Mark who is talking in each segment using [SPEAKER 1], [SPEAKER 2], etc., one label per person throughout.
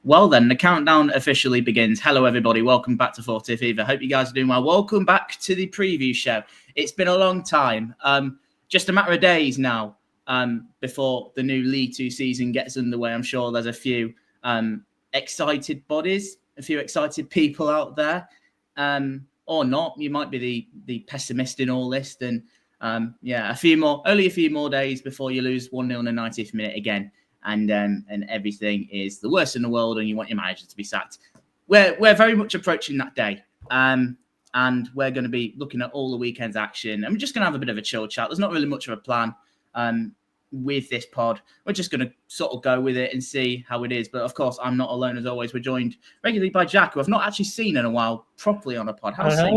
[SPEAKER 1] Well then, the countdown officially begins. Hello everybody, welcome back to 40th Fever. Hope you guys are doing well. Welcome back to the preview show. It's been a long time, just a matter of days now before the new League 2 season gets underway. I'm sure there's a few excited bodies, a few excited people out there, or not. You might be the pessimist in all this. And only a few more days before you lose 1-0 in the 90th minute again. And everything is the worst in the world, and you want your manager to be sacked. We're very much approaching that day, and we're going to be looking at all the weekend's action, and we're just going to have a bit of a chill chat. There's not really much of a plan with this pod. We're just going to sort of go with it and see how it is. But of course, I'm not alone as always. We're joined regularly by Jack, who I've not actually seen in a while properly on a pod. How's it?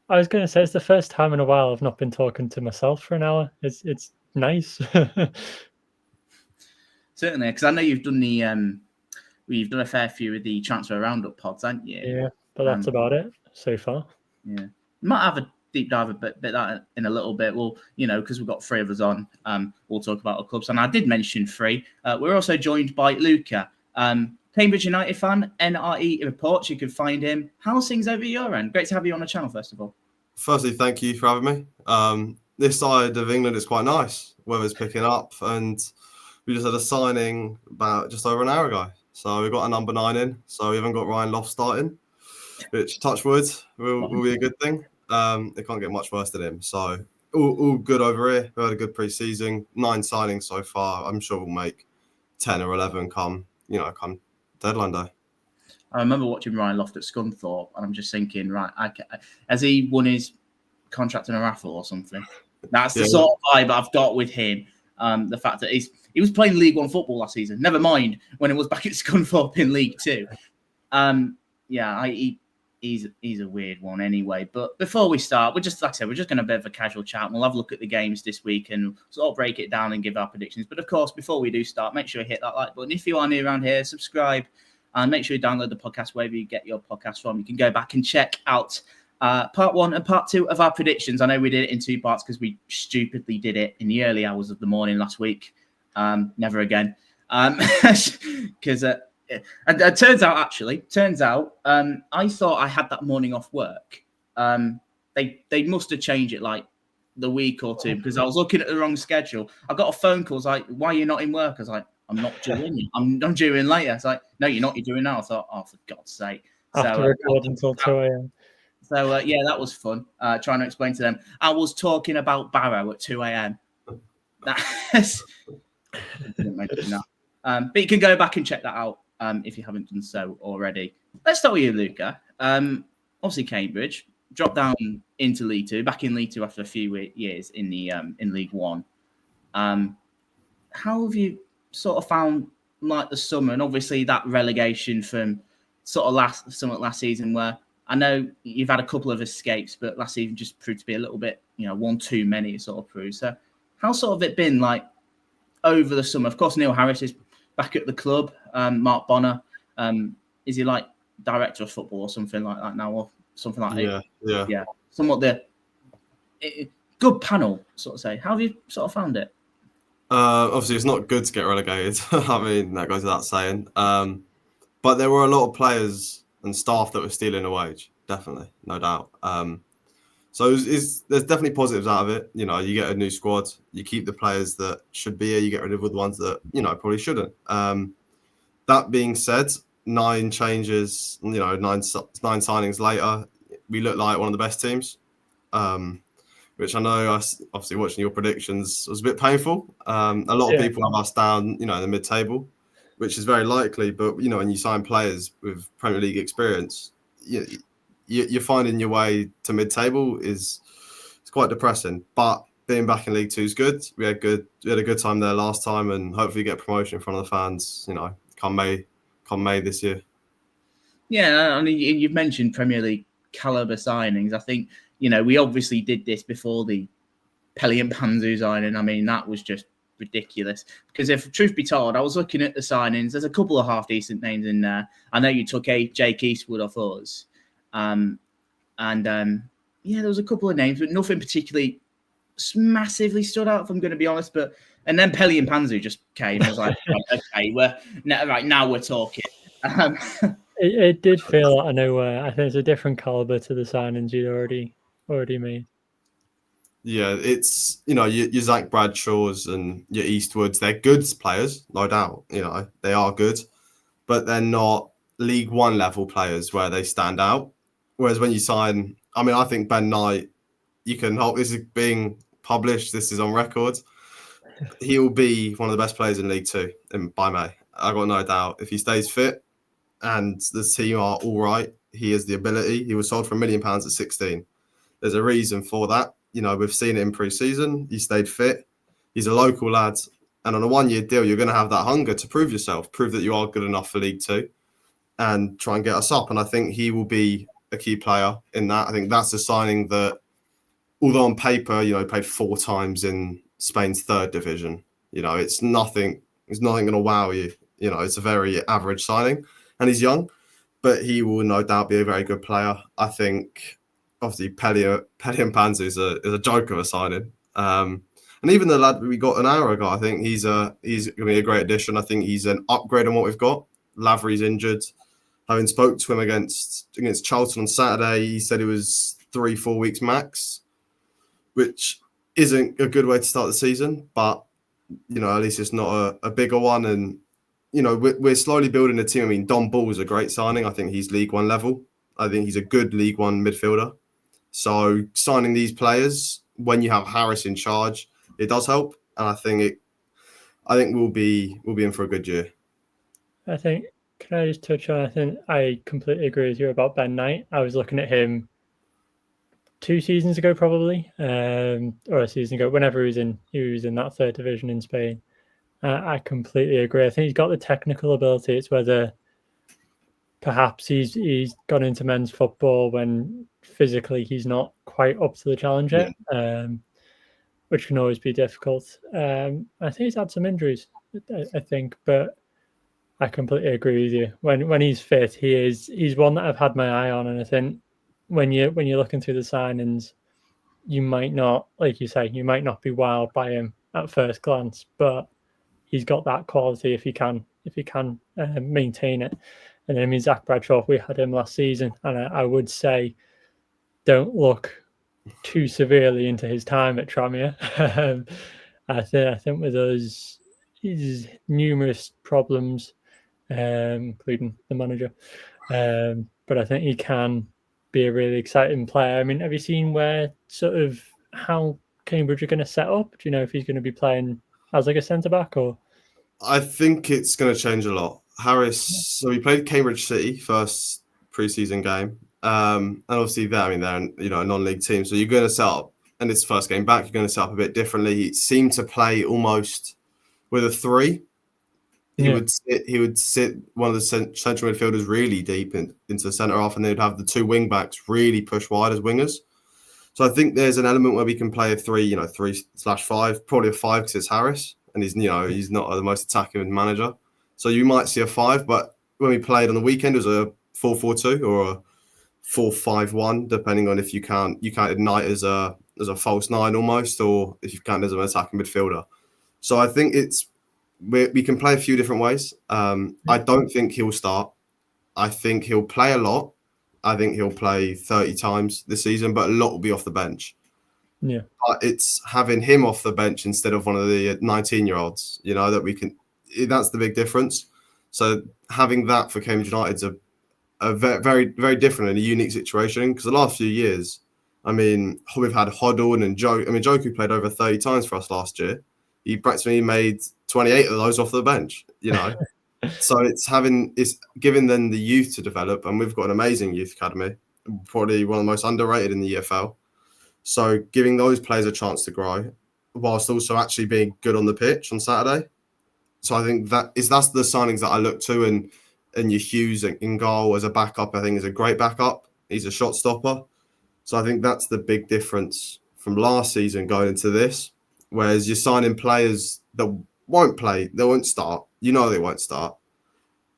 [SPEAKER 2] I was going to say it's the first time in a while I've not been talking to myself for an hour. It's nice.
[SPEAKER 1] Certainly, because I know you've done you've done a fair few of the transfer roundup pods, haven't you?
[SPEAKER 2] Yeah, but that's about it so far.
[SPEAKER 1] Yeah, might have a deep dive a bit that in a little bit. Well, because we've got three of us on, we'll talk about our clubs. And I did mention three. We're also joined by Luca, Cambridge United fan, NRE reports. You can find him. How's things over your end? Great to have you on the channel, first of all.
[SPEAKER 3] Firstly, thank you for having me. This side of England is quite nice. Weather's picking up, and we just had a signing about just over an hour ago. So we've got a number 9 in. So we haven't got Ryan Loft starting, which, touch wood, will be a good thing. It can't get much worse than him. So all good over here. We had a good pre-season. 9 signings so far. I'm sure we'll make 10 or 11 come deadline day.
[SPEAKER 1] I remember watching Ryan Loft at Scunthorpe, and I'm just thinking, right, has he won his contract in a raffle or something? That's the sort of vibe I've got with him. The fact that he was playing League 1 football last season. Never mind when it was back at Scunthorpe in League 2. He's a weird one anyway. But before we start, we're just going to have a bit of a casual chat. We'll have a look at the games this week and sort of break it down and give our predictions. But of course, before we do start, make sure you hit that like button. If you are new around here, subscribe and make sure you download the podcast wherever you get your podcast from. You can go back and check out part 1 and part 2 of our predictions. I know we did it in 2 parts because we stupidly did it in the early hours of the morning last week. Never again. Because it turns out, I thought I had that morning off work. They must have changed it like the week or two because I was looking at the wrong schedule. I got a phone call. I was like, why are you not in work? I was like, I'm not doing. I'm doing later. It's like, no, you're not. You're doing now. I thought, oh, for God's sake.
[SPEAKER 2] After record until 2 a.m.
[SPEAKER 1] So, that was fun, trying to explain to them. I was talking about Barrow at 2 a.m. Didn't mention that. But you can go back and check that out if you haven't done so already. Let's start with you, Luca. Obviously, Cambridge dropped down into League 2, back in League 2 after a few years in League 1. How have you sort of found like the summer and obviously that relegation from sort of last season where I know you've had a couple of escapes, but last season just proved to be a little bit, one too many, it sort of proved. So how's sort of it been like over the summer? Of course, Neil Harris is back at the club. Mark Bonner, is he like director of football or something like that now, or something like that? Yeah. Somewhat good panel, sort of say. How have you sort of found it?
[SPEAKER 3] Obviously, it's not good to get relegated. I mean, that goes without saying. But there were a lot of players and staff that were stealing a wage, definitely, no doubt. So there's definitely positives out of it. You get a new squad, you keep the players that should be here, you get rid of the ones that, probably shouldn't. That being said, 9 changes, 9 signings later, we look like one of the best teams, which I know, obviously watching your predictions was a bit painful. A lot of people have us down, in the mid-table, which is very likely. But, when you sign players with Premier League experience, you're finding your way to mid-table it's quite depressing. But being back in League 2 is good. We had a good time there last time, and hopefully get promotion in front of the fans, come May this year.
[SPEAKER 1] Yeah, I mean, you've mentioned Premier League caliber signings. I think, we obviously did this before the Pelly and Panzu signing. I mean, that was just ridiculous. Because if truth be told, I was looking at the signings. There's a couple of half decent names in there. I know you took Jake Eastwood off us. There was a couple of names, but nothing particularly massively stood out, if I'm going to be honest. And then Pelly and Panzu just came. I was like, okay, now we're talking. Um,
[SPEAKER 2] It did feel out of nowhere. I think it's a different caliber to the signings you'd already made.
[SPEAKER 3] Yeah, it's, your Zach Bradshaws and your Eastwoods, they're good players, no doubt. They are good, but they're not League One level players where they stand out. Whereas when you sign, I think Ben Knight, you can hope this is being published, this is on record. He'll be one of the best players in League Two by May. I got no doubt. If he stays fit and the team are all right, he has the ability. He was sold for £1 million at 16. There's a reason for that. We've seen it in pre-season. He stayed fit. He's a local lad. And on a 1-year deal, you're going to have that hunger to prove yourself, prove that you are good enough for League Two and try and get us up. And I think he will be a key player in that. I think that's a signing that, although on paper, he played 4 times in Spain's 3rd division. It's nothing going to wow you. It's a very average signing and he's young, but he will no doubt be a very good player. I think, obviously, Pelly and Panzu is a joke of a signing. And even the lad we got an hour ago, I think he's going to be a great addition. I think he's an upgrade on what we've got. Lavery's injured. Having spoke to him against Charlton on Saturday, he said it was 3-4 weeks max, which isn't a good way to start the season. But, at least it's not a bigger one. And, we're slowly building a team. Don Ball is a great signing. I think he's League One level. I think he's a good League One midfielder. So signing these players when you have Harris in charge, it does help. And I think we'll be in for a good year.
[SPEAKER 2] I think, can I just touch on, I think I completely agree with you about Ben Knight. I was looking at him 2 seasons ago, probably, or a season ago, whenever he was in that 3rd division in Spain. I completely agree. I think he's got the technical ability. It's whether perhaps he's gone into men's football when physically he's not quite up to the challenge yet, which can always be difficult. I think he's had some injuries, I think, but I completely agree with you. When he's fit, he's one that I've had my eye on, and I think when you're looking through the signings, you might not, like you say, you might not be wowed by him at first glance, but he's got that quality if he can maintain it. And then Zach Bradshaw, we had him last season, and I would say don't look too severely into his time at Tranmere. I think with those his numerous problems, including the manager, but I think he can be a really exciting player. Have you seen how Cambridge are going to set up? Do you know if he's going to be playing as like a centre back or?
[SPEAKER 3] I think it's going to change a lot. Harris, so he played Cambridge City first pre-season game, and obviously they're a non-league team, so you're going to set up, and it's first game back, you're going to set up a bit differently. He seemed to play almost with a 3. He would sit one of the central midfielders really deep into the centre half, and they'd have the 2 wing backs really push wide as wingers. So I think there's an element where we can play a 3, 3/5, probably a 5 because it's Harris, and he's not the most attacking manager. So you might see a 5, but when we played on the weekend, it was a 4-4-2 or a 4-5-1, depending on if you counted Knight as a false 9 almost, or if you count as an attacking midfielder. So I think we can play a few different ways. I don't think he'll start. I think he'll play a lot. I think he'll play 30 times this season, but a lot will be off the bench.
[SPEAKER 2] Yeah. But
[SPEAKER 3] it's having him off the bench instead of one of the 19-year-olds, that we can. That's the big difference. So having that for Cambridge United's a very, very different and a unique situation, because the last few years, we've had Hoddle and Joe. Joku played over 30 times for us last year. He practically made 28 of those off the bench, So it's giving them the youth to develop, and we've got an amazing youth academy, probably one of the most underrated in the EFL. So giving those players a chance to grow, whilst also actually being good on the pitch on Saturday. So I think that's the signings that I look to, and your Hughes in goal as a backup, I think is a great backup. He's a shot stopper. So I think that's the big difference from last season going into this. Whereas you're signing players that won't play, they won't start. They won't start.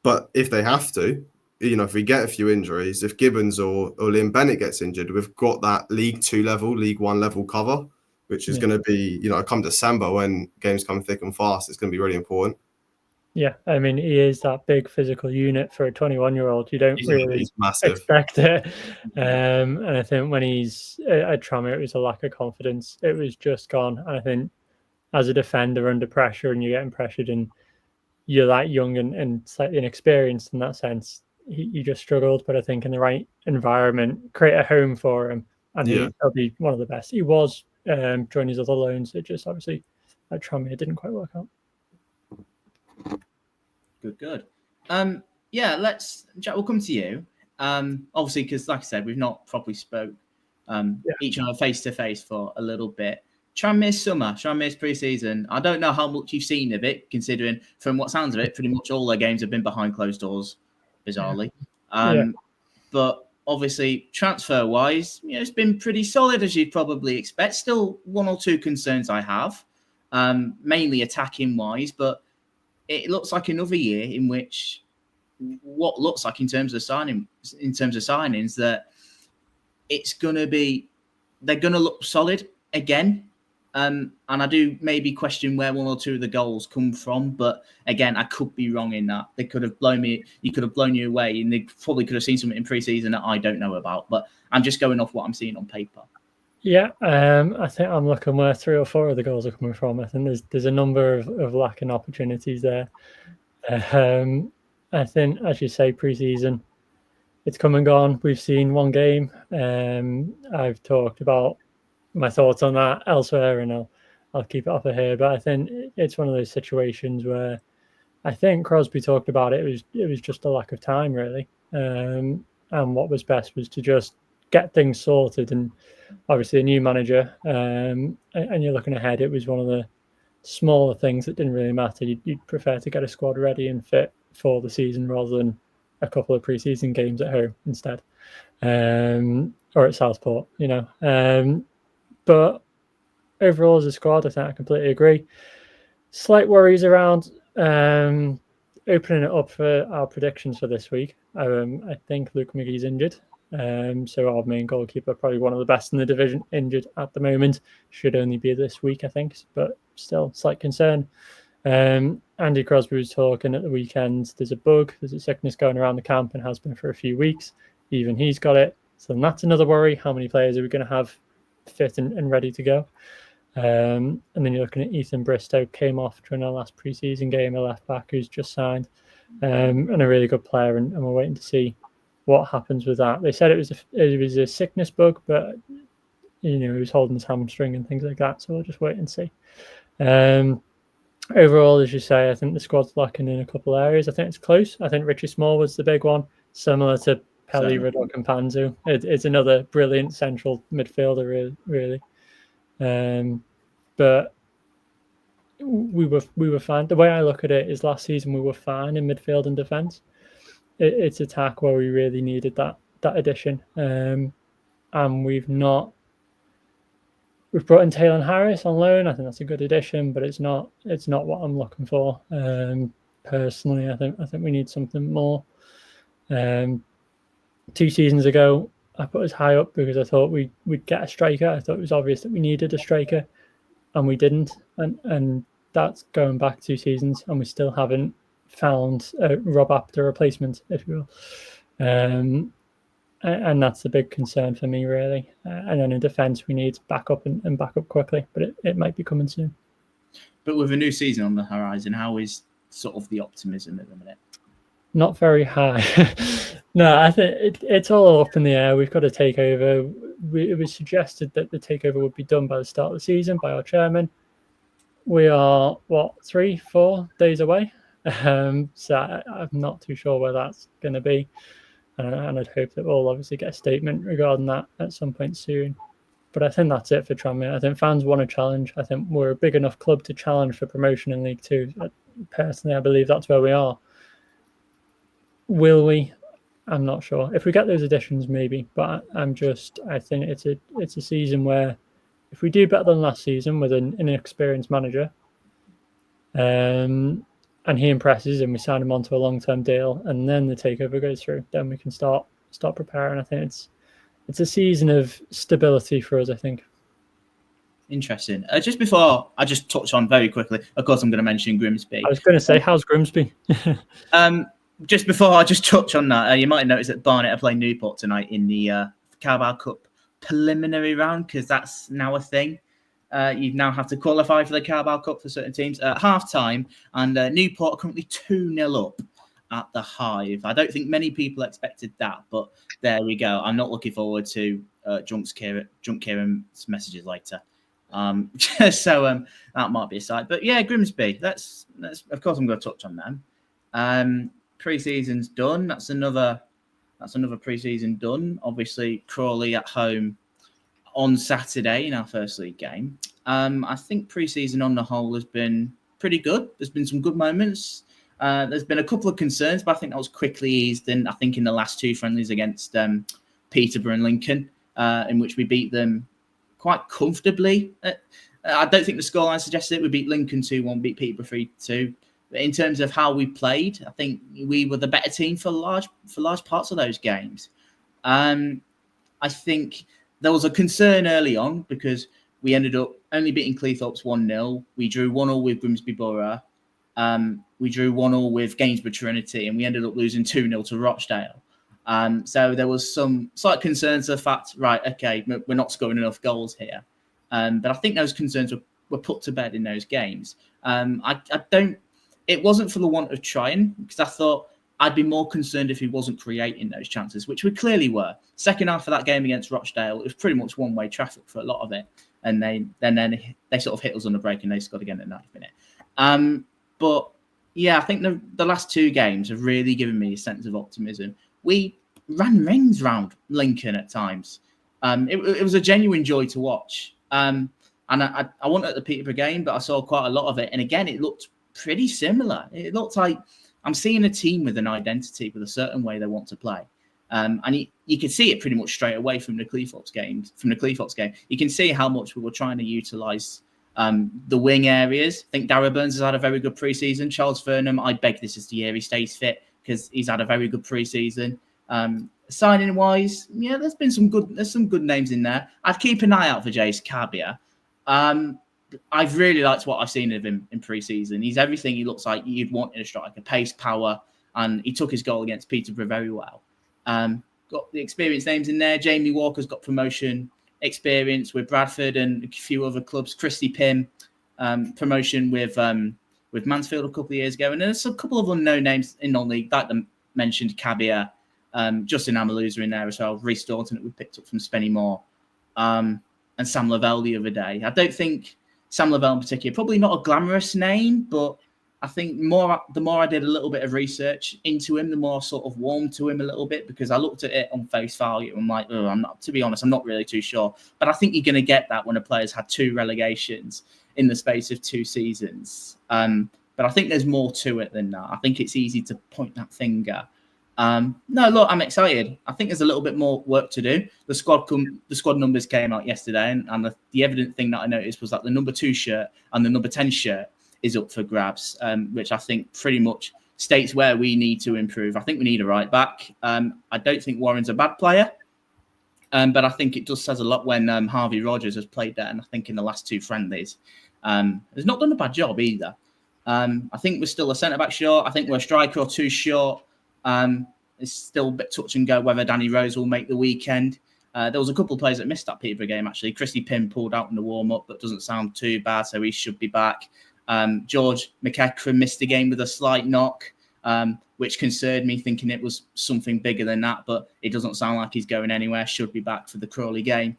[SPEAKER 3] But if they have to, if we get a few injuries, if Gibbons or Liam Bennett gets injured, we've got that League 2 level, League 1 level cover, which is going to be, come December when games come thick and fast, it's going to be really important.
[SPEAKER 2] Yeah, I mean, he is that big physical unit for a 21-year-old. You don't really expect it. And I think when he's at Tranmere, it was a lack of confidence. It was just gone. And I think as a defender under pressure and you're getting pressured and you're that young and slightly inexperienced in that sense, he just struggled. But I think in the right environment, create a home for him, and he'll be one of the best. He was during his other loans. It just obviously at Tranmere didn't quite work out.
[SPEAKER 1] Good. Yeah, Jack, we'll come to you. Obviously, because like I said, we've not properly spoke each other face to face for a little bit. Tranmere's pre-season. I don't know how much you've seen of it, considering from what sounds of it, pretty much all their games have been behind closed doors, bizarrely. But obviously, transfer-wise, it's been pretty solid, as you'd probably expect. Still one or two concerns I have, mainly attacking-wise, but it looks like another year in which what looks like in terms of signings, that they're going to look solid again. And I do maybe question where one or two of the goals come from, but again, I could be wrong in that. They could have blown me. You could have blown you away, and they probably could have seen something in pre-season that I don't know about. But I'm just going off what I'm seeing on paper.
[SPEAKER 2] Yeah, I think I'm looking where 3 or 4 of the goals are coming from. I think there's a number of lacking opportunities there. I think, as you say, pre-season, it's come and gone. We've seen one game. I've talked about my thoughts on that elsewhere, and I'll keep it off of here. But I think it's one of those situations where I think Crosby talked about it. It was just a lack of time, really. And what was best was to just get things sorted. And obviously, a new manager, and you're looking ahead. It was one of the smaller things that didn't really matter. You'd prefer to get a squad ready and fit for the season rather than a couple of pre-season games at home instead, or at Southport, but overall as a squad, I think I completely agree. Slight worries around opening it up for our predictions for this week. I think Luca McGee's injured, so our main goalkeeper, probably one of the best in the division, injured at the moment. Should only be this week, I think, but still slight concern. Andy Crosby was talking at the weekend. There's a sickness going around the camp and has been for a few weeks. Even he's got it. So that's another worry. How many players are we going to have fit and ready to go? And then you're looking at Ethan Bristow, came off during our last pre-season game, a left back who's just signed, and a really good player. And we're waiting to see what happens with that. They said it was a sickness bug, but he was holding his hamstring and things like that. So we'll just wait and see. Overall, as you say, I think the squad's lacking in a couple of areas. I think it's close. I think Richie Small was the big one, similar to Pelly, Riddock and Panzu. It's another brilliant central midfielder, really. But we were fine. The way I look at it is last season we were fine in midfield and defence. It's attack where we really needed that addition. And we've not. We've brought in Taylor Harris on loan. I think that's a good addition, but it's not what I'm looking for. Personally, I think we need something more. 2 seasons ago, I put us high up because I thought we'd get a striker. I thought it was obvious that we needed a striker, and we didn't. And that's going back 2 seasons, and we still haven't found a Rob Apter replacement, if you will. And that's the big concern for me, really. And then in defence, we need backup and backup quickly, but it might be coming soon.
[SPEAKER 1] But with a new season on the horizon, how is sort of the optimism at the minute?
[SPEAKER 2] Not very high. No, I think it's all up in the air. We've got a takeover. It was suggested that the takeover would be done by the start of the season by our chairman. We are, 3-4 days away? So I'm not too sure where that's going to be. And I'd hope that we'll obviously get a statement regarding that at some point soon. But I think that's it for Tranmere. I think fans want a challenge. I think we're a big enough club to challenge for promotion in League Two. Personally, I believe that's where we are. Will we? I'm not sure. If we get those additions, maybe. But I think it's a season where if we do better than last season with an inexperienced manager, and he impresses and we sign him onto a long-term deal and then the takeover goes through, then we can start preparing. I think it's a season of stability for us, I think.
[SPEAKER 1] Interesting. Just before I just touch on very quickly, of course, I'm going to mention Grimsby.
[SPEAKER 2] I was going to say, how's Grimsby?
[SPEAKER 1] Just before I just touch on that, you might notice that Barnet are playing Newport tonight in the Carabao Cup preliminary round, because that's now a thing. You now have to qualify for the Carabao Cup for certain teams at half-time, and Newport are currently 2-0 up at the Hive. I don't think many people expected that, but there we go. I'm not looking forward to Drunk Kieran's messages later. So that might be a side. But yeah, Grimsby, that's of course I'm going to touch on them. Pre-season's done. That's another pre-season done. Obviously, Crawley at home on Saturday in our first league game. I think pre-season on the whole has been pretty good. There's been some good moments. There's been a couple of concerns, but I think that was quickly eased in, I think, in the last two friendlies against Peterborough and Lincoln, in which we beat them quite comfortably. I don't think the scoreline suggested it. We beat Lincoln 2-1, beat Peterborough 3-2. But in terms of how we played, I think we were the better team for large parts of those games. I think there was a concern early on because we ended up only beating Cleethorpes 1-0. We drew 1-1 with Grimsby Borough. We drew 1-1 with Gainsborough Trinity, and we ended up losing 2-0 to Rochdale. So there was some slight concerns of the fact, right, okay, we're not scoring enough goals here. But I think those concerns were put to bed in those games. It wasn't for the want of trying, because I thought I'd be more concerned if he wasn't creating those chances, which we clearly were. Second half of that game against Rochdale, it was pretty much one-way traffic for a lot of it. And then they sort of hit us on the break and they scored again at 90th minute. But yeah, I think the last two games have really given me a sense of optimism. We ran rings round Lincoln at times. It was a genuine joy to watch. And I wasn't at the Peterborough game, but I saw quite a lot of it. And again, it looked pretty similar. It looked like I'm seeing a team with an identity, with a certain way they want to play. And you can see it pretty much straight away from the Cleethorpes game. You can see how much we were trying to utilise the wing areas. I think Darragh Burns has had a very good pre-season. Charles Furnham, I beg this is the year he stays fit, because he's had a very good pre-season. Signing wise, yeah, there's some good names in there. I'd keep an eye out for Jace Cabia. I've really liked what I've seen of him in pre-season. He's everything he looks like you'd want in a striker: pace, power, and he took his goal against Peterborough very well. Got the experienced names in there. Jamie Walker's got promotion experience with Bradford and a few other clubs. Christy Pym, promotion with Mansfield a couple of years ago. And there's a couple of unknown names in non-league, like the mentioned Cabia, Justin Amaluza in there as well, Rhys Staunton that we picked up from Spennymoor, and Sam Lavelle the other day. I don't think Sam Lavelle in particular, probably not a glamorous name, but I think the more I did a little bit of research into him, the more I sort of warmed to him a little bit, because I looked at it on face value. I'm like, to be honest, I'm not really too sure. But I think you're going to get that when a player's had 2 relegations in the space of 2 seasons. But I think there's more to it than that. I think it's easy to point that finger. No, look, I'm excited. I think there's a little bit more work to do. The squad numbers came out yesterday, and the evident thing that I noticed was that the number 2 shirt and the number 10 shirt is up for grabs, which I think pretty much states where we need to improve. I think we need a right back. I don't think Warren's a bad player, but I think it just says a lot when Harvey Rogers has played there, and I think in the last 2 friendlies has not done a bad job either. I think we're still a centre-back short. I think we're a striker or 2 short. It's still a bit touch and go whether Danny Rose will make the weekend. There was a couple of players that missed that Peterborough game, actually. Christy Pym pulled out in the warm-up, but doesn't sound too bad, so he should be back. George McEachran missed the game with a slight knock, which concerned me, thinking it was something bigger than that, but it doesn't sound like he's going anywhere. Should be back for the Crawley game.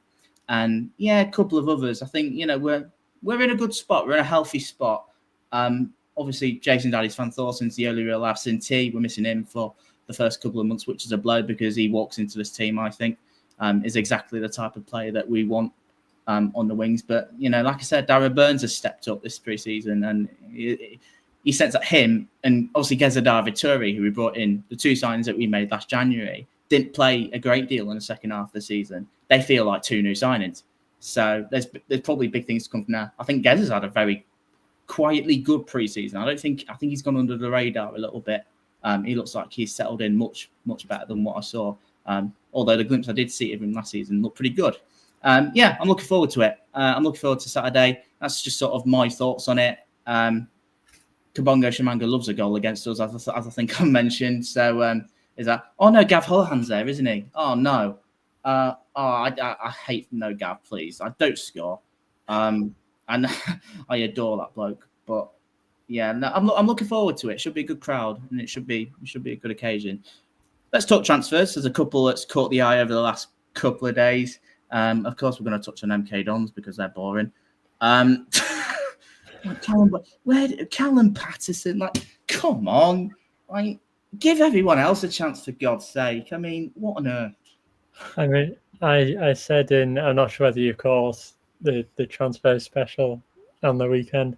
[SPEAKER 1] And yeah, a couple of others. I think, we're in a good spot. We're in a healthy spot. Obviously, Jason Daddy's Van Thorson's the only real absentee. We're missing him for the first couple of months, which is a blow, because he walks into this team, I think, is exactly the type of player that we want on the wings. But, like I said, Darragh Burns has stepped up this pre-season, and he sets at him. And obviously, Gezadar Vittori, who we brought in, the 2 signings that we made last January, didn't play a great deal in the second half of the season. They feel like 2 new signings. So there's probably big things to come from there. I think Gez has had a very quietly good pre-season. I think he's gone under the radar a little bit. He looks like he's settled in much better than what I saw. Although the glimpse I did see of him last season looked pretty good. Yeah, I'm looking forward to it. I'm looking forward to Saturday. That's just sort of my thoughts on it. Kabongo Shamanga loves a goal against us, as I think I mentioned. So is that? Oh no, Gav Holohan's there, isn't he? Oh no. I hate no Gav, please. I don't score. And I adore that bloke. But yeah, no, I'm looking forward to it. It should be a good crowd, and it should be a good occasion. Let's talk transfers. There's a couple that's caught the eye over the last couple of days. Of course, we're going to touch on MK Dons because they're boring. Callum Paterson, like, come on, like, give everyone else a chance for God's sake. I mean, what on earth?
[SPEAKER 2] I mean, I said I'm not sure whether you caught the transfer special on the weekend,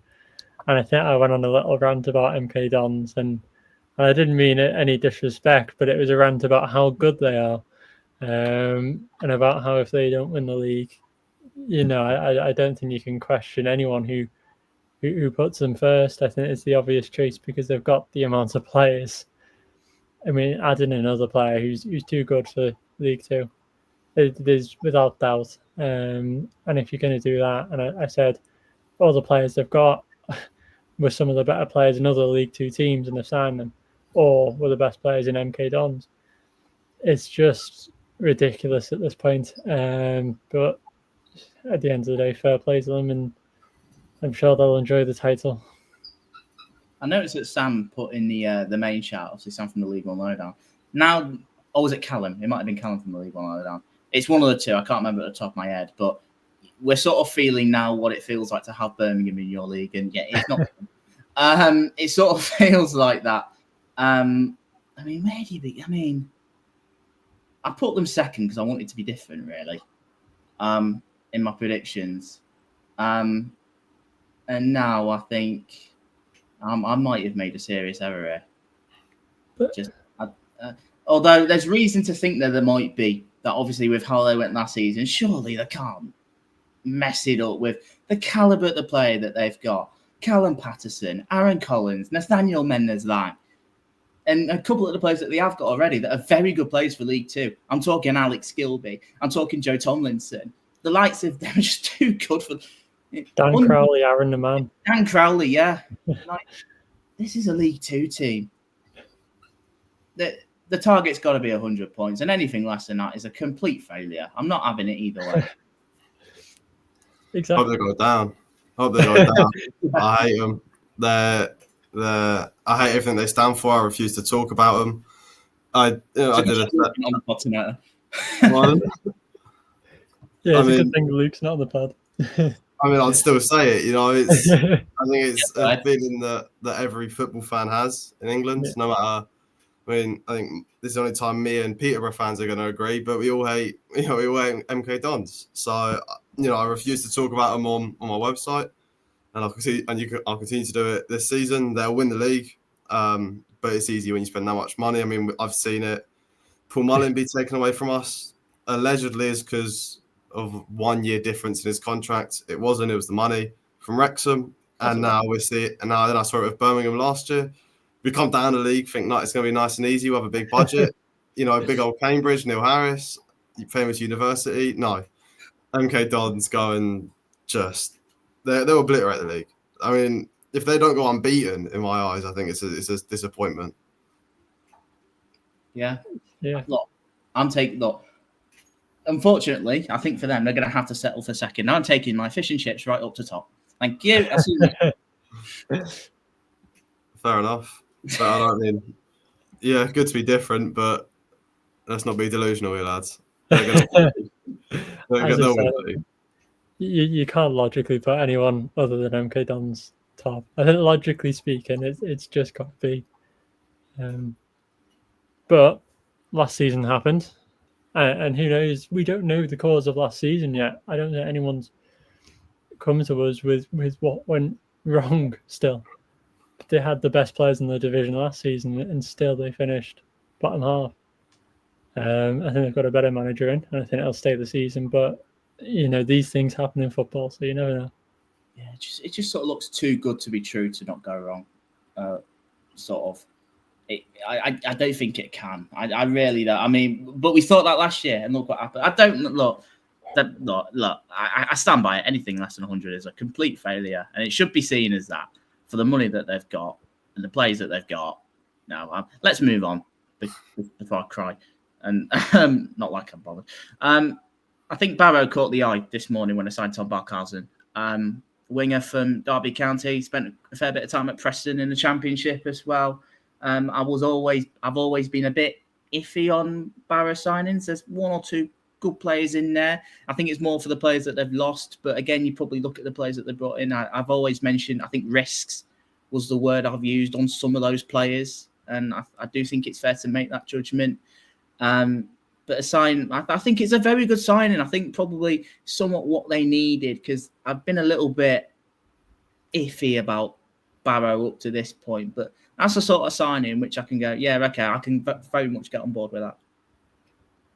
[SPEAKER 2] and I think I went on a little rant about MK Dons, and I didn't mean any disrespect, but it was a rant about how good they are, and about how if they don't win the league, I don't think you can question anyone who puts them first. I think it's the obvious choice because they've got the amount of players. I mean, adding another player who's too good for League Two, there's without doubt. And if you're going to do that, and I said all the players they've got were some of the better players in other League Two teams, and they've signed them, or were the best players in MK Dons. It's just ridiculous at this point. But at the end of the day, fair play to them, and I'm sure they'll enjoy the title.
[SPEAKER 1] I noticed that Sam put in the main chat, obviously Sam from the League One Lowdown. Now, or was it Callum? It might have been Callum from the League One Lowdown. It's one of the two. I can't remember at the top of my head, but we're sort of feeling now what it feels like to have Birmingham in your league, and yeah, it's not. It sort of feels like that. I mean, where do you be? I mean, I put them second because I want it to be different, really. In my predictions, and now I think. I might have made a serious error here. Although there's reason to think that there might be. That obviously with how they went last season, surely they can't mess it up with the calibre of the player that they've got. Callum Paterson, Aaron Collins, Nathaniel Mendez-Lang, and a couple of the players that they have got already that are very good players for League Two. I'm talking Alex Gilby. I'm talking Joe Tomlinson. The likes of them are just too good for...
[SPEAKER 2] Dan Crawley, Aaron the man.
[SPEAKER 1] Dan Crawley, yeah. Like, this is a League Two team. The target's got to be 100 points, and anything less than that is a complete failure. I'm not having it either way.
[SPEAKER 2] Exactly.
[SPEAKER 3] Hope they go down. I hate them. I hate everything they stand for. I refuse to talk about them. I did it
[SPEAKER 1] on the pod tonight.
[SPEAKER 2] Yeah, it's a good thing Luke's not on the pod.
[SPEAKER 3] I mean, I'd still say it. I think it's a feeling that every football fan has in England. Yeah. No matter. I mean, I think this is the only time me and Peterborough fans are going to agree, but we all hate MK Dons. So I refuse to talk about them on my website, and I'll continue to do it this season. They'll win the league, but it's easy when you spend that much money. I mean, I've seen it. Paul Mullin be taken away from us. Allegedly is because of 1 year difference in his contract. It wasn't. It was the money from Wrexham, and now we see it. And now then I saw it with Birmingham last year. We come down the league, think it's going to be nice and easy. We have a big budget, big old Cambridge, Neil Harris, famous university. No, MK Dons go and they'll obliterate the league. I mean, if they don't go unbeaten, in my eyes, I think it's a disappointment.
[SPEAKER 1] Yeah. Look, unfortunately, I think for them, they're going to have to settle for second. I'm taking my fish and chips right up to top. Thank you.
[SPEAKER 3] Fair enough. But I don't mean, good to be different, but let's not be delusional here, lads.
[SPEAKER 2] You can't logically put anyone other than MK Dons top. I think logically speaking, it's just got to be. But last season happened, and who knows? We don't know the cause of last season yet. I don't think anyone's come to us with what went wrong still. They had the best players in the division last season, and still they finished bottom half. I think they've got a better manager in, and I think it'll stay the season. But these things happen in football, so you never know.
[SPEAKER 1] Yeah, it just sort of looks too good to be true to not go wrong. I don't think it can. I really don't. I mean, but we thought that last year, and look what happened. Look, I stand by it. Anything less than 100 is a complete failure, and it should be seen as that for the money that they've got and the players that they've got. Now, let's move on before I cry, and not like I'm bothered. I think Barrow caught the eye this morning when I signed Tom Barkhuizen. Winger from Derby County, spent a fair bit of time at Preston in the Championship as well. I've always been a bit iffy on Barrow signings. There's one or two good players in there. I think it's more for the players that they've lost. But again, you probably look at the players that they brought in. I've always mentioned, I think risks was the word I've used on some of those players. And I do think it's fair to make that judgment. But I think it's a very good signing. I think probably somewhat what they needed, because I've been a little bit iffy about Barrow up to this point. But that's the sort of signing which I can go, yeah, okay, I can very much get on board with that.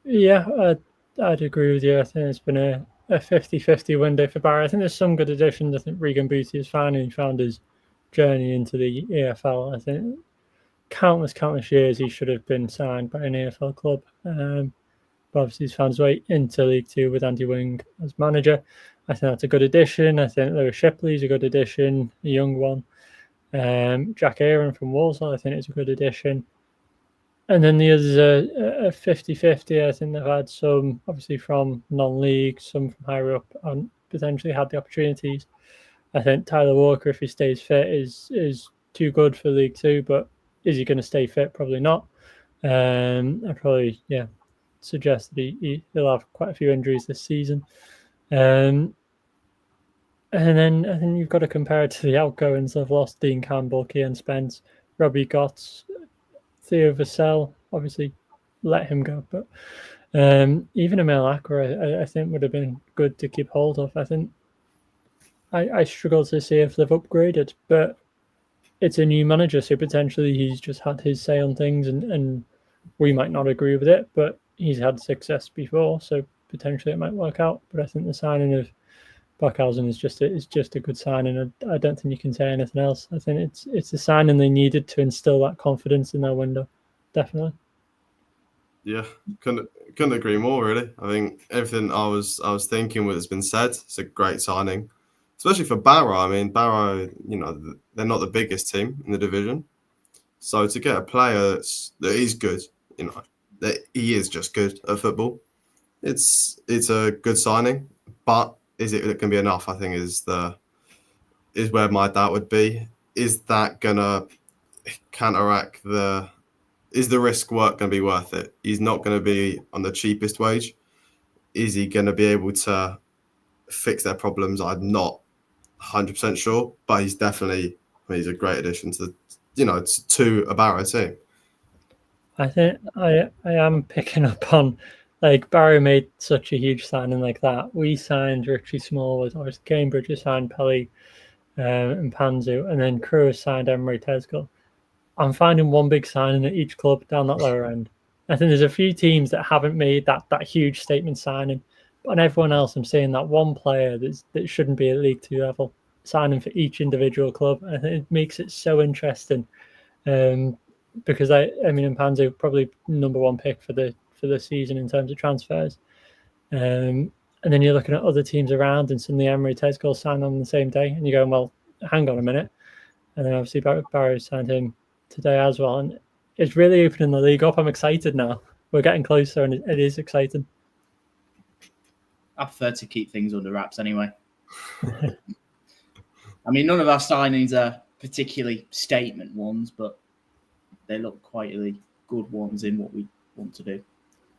[SPEAKER 2] Yeah, I'd agree with you. I think it's been a 50-50 window for Barrow. I think there's some good additions. I think Regan Booty has finally found his journey into the EFL. I think countless years he should have been signed by an EFL club. But obviously he's found his way into League Two with Andy Wing as manager. I think that's a good addition. I think Lewis Shipley's a good addition, a young one. Jack Aaron from Walsall, I think, is a good addition. And then the others are 50-50. I think they've had some, obviously, from non-league, some from higher up, and potentially had the opportunities. I think Tyler Walker, if he stays fit, is too good for League Two, but is he going to stay fit? Probably not. I probably, suggest that he'll have quite a few injuries this season. And then I think you've got to compare it to the outgoings. They've lost Dean Campbell, Cian Spence, Robbie Gotts, Theo Vassell. Obviously, let him go. But even Emil Akra, I think, would have been good to keep hold of. I think I struggle to see if they've upgraded, but it's a new manager, so potentially he's just had his say on things, and we might not agree with it, but he's had success before, so potentially it might work out. But I think the signing of Barkhuizen is just a good signing. I don't think you can say anything else. I think it's a signing they needed to instill that confidence in their window. Definitely.
[SPEAKER 3] Yeah, couldn't agree more. Really, I think everything I was thinking has been said. It's a great signing, especially for Barrow. I mean, Barrow, they're not the biggest team in the division, so to get a player that is good, that he is just good at football, it's a good signing. But is it going to be enough? I think is where my doubt would be. Is that gonna counteract is the risk work going to be worth it? He's not going to be on the cheapest wage. Is he going to be able to fix their problems? I'm not 100% sure, but he's definitely, he's a great addition to a Barrow team.
[SPEAKER 2] I think I am picking up on, like, Barrow made such a huge signing like that. We signed Richie Smallwood, or Cambridge has signed Pelly and Panzu, and then Crewe has signed Emery Tesco. I'm finding one big signing at each club down that lower end. I think there's a few teams that haven't made that huge statement signing, but on everyone else, I'm seeing that one player that shouldn't be at League Two level signing for each individual club. I think it makes it so interesting. Because I mean, Mpanzu probably number one pick for the season in terms of transfers, and then you're looking at other teams around, and some of the Emery Tesco signed on the same day, and you're going, well, hang on a minute, and then obviously Barrow signed him today as well, and it's really opening the league up. I'm excited now. We're getting closer, and it is exciting.
[SPEAKER 1] I prefer to keep things under wraps anyway. I mean, none of our signings are particularly statement ones, but they look quite good ones in what we want to do.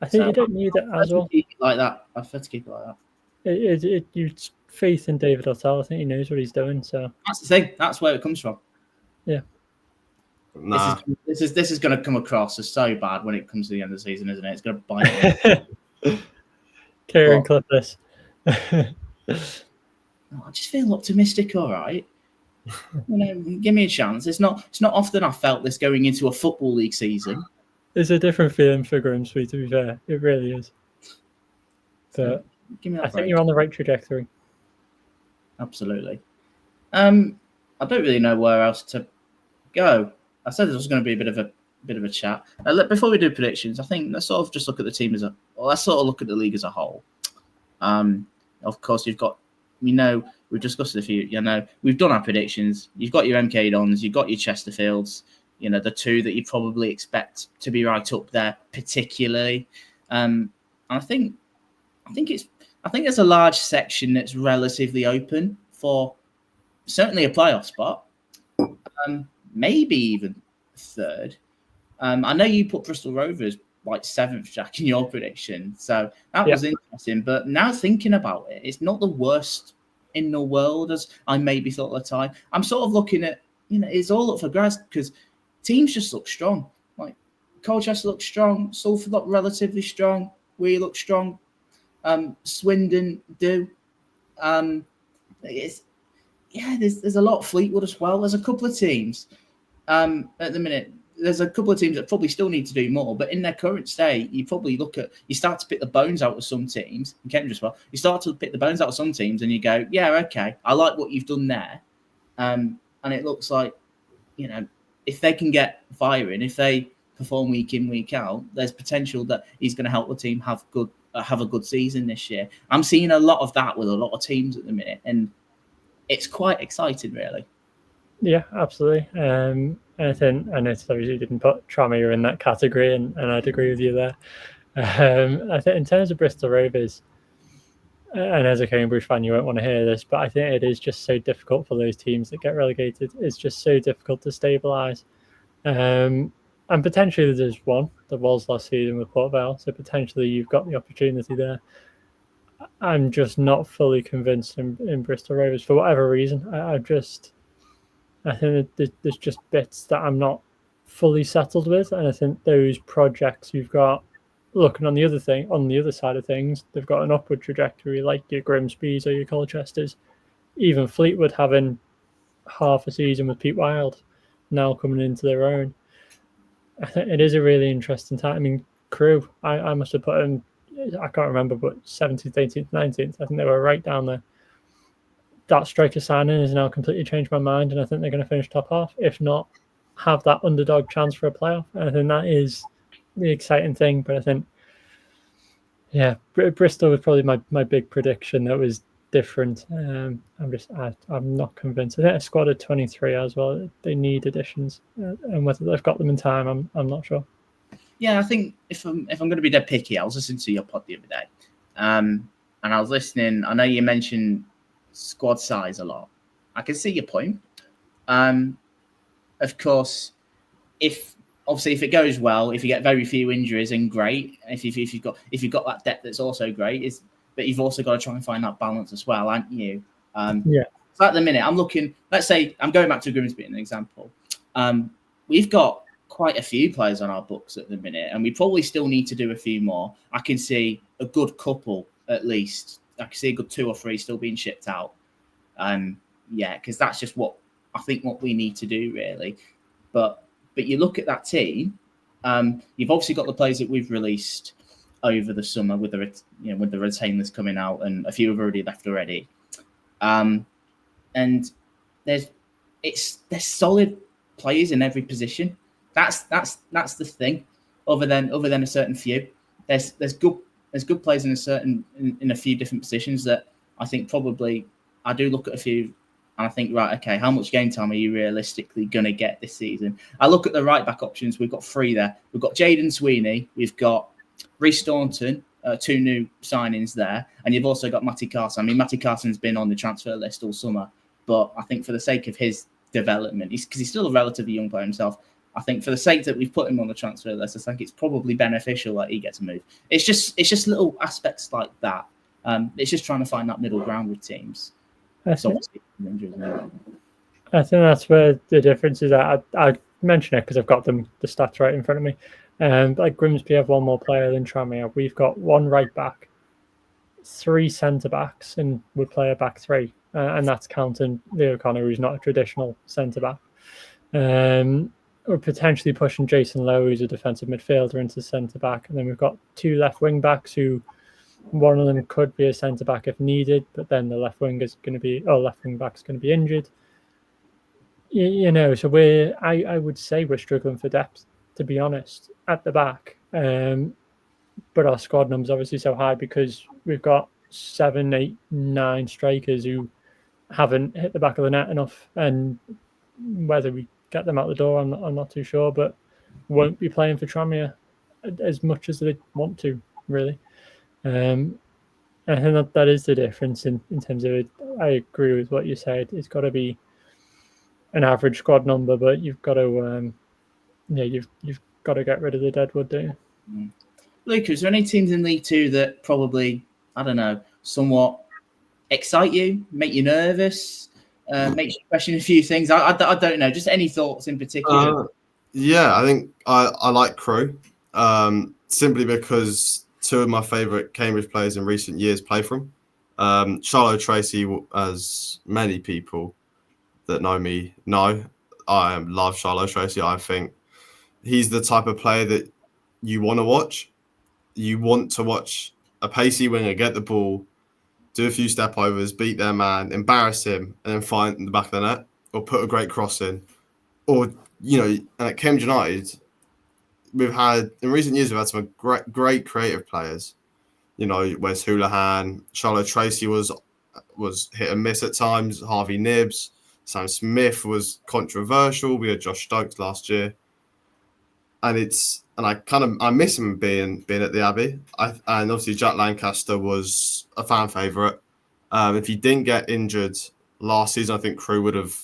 [SPEAKER 2] I think you don't need it as well.
[SPEAKER 1] Keep it like that. I prefer to keep it like that.
[SPEAKER 2] It's faith in David O'Tell. I think he knows what he's doing. So
[SPEAKER 1] that's the thing. That's where it comes from.
[SPEAKER 2] Yeah.
[SPEAKER 3] Nah.
[SPEAKER 1] This is going to come across as so bad when it comes to the end of the season, isn't it? It's going to bite.
[SPEAKER 2] Kieran, clip this.
[SPEAKER 1] I just feel optimistic. All right. Give me a chance. It's not often I felt this going into a football league season.
[SPEAKER 2] It's a different feeling for Grimsby, to be fair. It really is. But I think you're on the right trajectory.
[SPEAKER 1] Absolutely. I don't really know where else to go. I said this was going to be a bit of a chat. Before we do predictions, I think let's sort of just look at the team let's sort of look at the league as a whole. Of course, we've discussed it a few. We've done our predictions. You've got your MK Dons, you've got your Chesterfields. The two that you probably expect to be right up there, particularly. And I think there's a large section that's relatively open for certainly a playoff spot, maybe even third. I know you put Bristol Rovers like 7th, Jack, in your prediction, so that was interesting. But now thinking about it, it's not the worst in the world as I maybe thought at the time. I'm sort of looking at, it's all up for grabs because teams just look strong. Like Colchester looks strong, Salford look relatively strong, we look strong. Swindon do. There's a lot of Fleetwood as well. There's a couple of teams at the minute. There's a couple of teams that probably still need to do more, but in their current state, you start to pick the bones out of some teams. In Cambridge as well, you start to pick the bones out of some teams, and you go, yeah, okay, I like what you've done there, and it looks like, if they can get firing, if they perform week in, week out, there's potential that he's going to help the team have a good season this year. I'm seeing a lot of that with a lot of teams at the minute, and it's quite exciting, really.
[SPEAKER 2] Yeah, absolutely. I noticed obviously you didn't put Tranmere in that category, and I'd agree with you there. I think in terms of Bristol Rovers, and as a Cambridge fan, you won't want to hear this, but I think it is just so difficult for those teams that get relegated. It's just so difficult to stabilise. And potentially there's one that was last season with Port Vale, so potentially you've got the opportunity there. I'm just not fully convinced in Bristol Rovers for whatever reason. I think there's just bits that I'm not fully settled with, and I think those projects you've got looking on the other side of things, they've got an upward trajectory, like your Grimsbys or your Colchesters. Even Fleetwood having half a season with Pete Wild now coming into their own. I think it is a really interesting time. I mean, Crewe, I must have put them, I can't remember, but 17th, 18th, 19th. I think they were right down there. That striker signing has now completely changed my mind, and I think they're going to finish top half, if not have that underdog chance for a playoff. And I think that is the exciting thing. But I think, Bristol was probably my big prediction that was different. I'm not convinced. I think a squad of 23 as well. They need additions, and whether they've got them in time, I'm not sure.
[SPEAKER 1] Yeah, I think if I'm going to be dead picky, I was listening to your pod the other day, and I was listening. I know you mentioned squad size a lot. I can see your point. Of course, if it goes well, if you get very few injuries, and great. If you've got that depth, that's also great. But you've also got to try and find that balance as well, aren't you? So at the minute, I'm looking. Let's say I'm going back to Grimsby, an example. We've got quite a few players on our books at the minute, and we probably still need to do a few more. I can see a good couple at least. I can see a good 2 or 3 still being shipped out. Because that's just what we need to do, really. But you look at that team. You've obviously got the players that we've released over the summer with the retainers coming out, and a few have already left already. And there's solid players in every position. That's the thing. Other than a certain few, there's good players in a few different positions that I think probably I do look at a few and I think, right, okay, how much game time are you realistically going to get this season? I look at the right back options. We've got 3 there. We've got Jaden Sweeney. We've got Rhys Staunton, 2 new signings there. And you've also got Matty Carson. I mean, Matty Carson's been on the transfer list all summer, but I think for the sake of his development, because he's still a relatively young player himself, I think for the sake that we've put him on the transfer list, I think it's probably beneficial that he gets a move. It's just little aspects like that. It's just trying to find that middle ground with teams.
[SPEAKER 2] I think that's where the difference is. I mention it because I've got the stats right in front of me. Like Grimsby have 1 more player than Tranmere. We've got 1 right back, 3 centre backs, and we play a back 3, and that's counting Leo Connor, who's not a traditional centre back. We're potentially pushing Jason Lowe, who's a defensive midfielder, into centre back, and then we've got 2 left wing backs who. One of them could be a centre back if needed, but then the left wing back's going to be injured. So I would say we're struggling for depth, to be honest, at the back. But our squad number's obviously so high because we've got 7, 8, 9 strikers who haven't hit the back of the net enough, and whether we get them out the door, I'm not too sure, but won't be playing for Tranmere as much as they want to, really. I think that is the difference in terms of it. I agree with what you said. It's got to be an average squad number, but you've got to, you've got to get rid of the deadwood, don't you?
[SPEAKER 1] Luca, is there any teams in League Two that probably, I don't know, somewhat excite you, make you nervous, makes you question a few things? I don't know. Just any thoughts in particular?
[SPEAKER 3] Yeah, I think I like Crewe, simply because two of my favourite Cambridge players in recent years play for him. Charlotte Tracy, as many people that know me know, I love Charlotte Tracy. I think he's the type of player that you want to watch. You want to watch a pacey winger get the ball, do a few step overs, beat their man, embarrass him, and then find in the back of the net, or put a great cross in. Or, and at Cambridge United, in recent years, we've had some great creative players. Wes Houlihan, Charlotte Tracy was hit and miss at times, Harvey Nibbs, Sam Smith was controversial. We had Josh Stokes last year. And I miss him being at the Abbey. And obviously Jack Lancaster was a fan favourite. If he didn't get injured last season, I think Crewe would have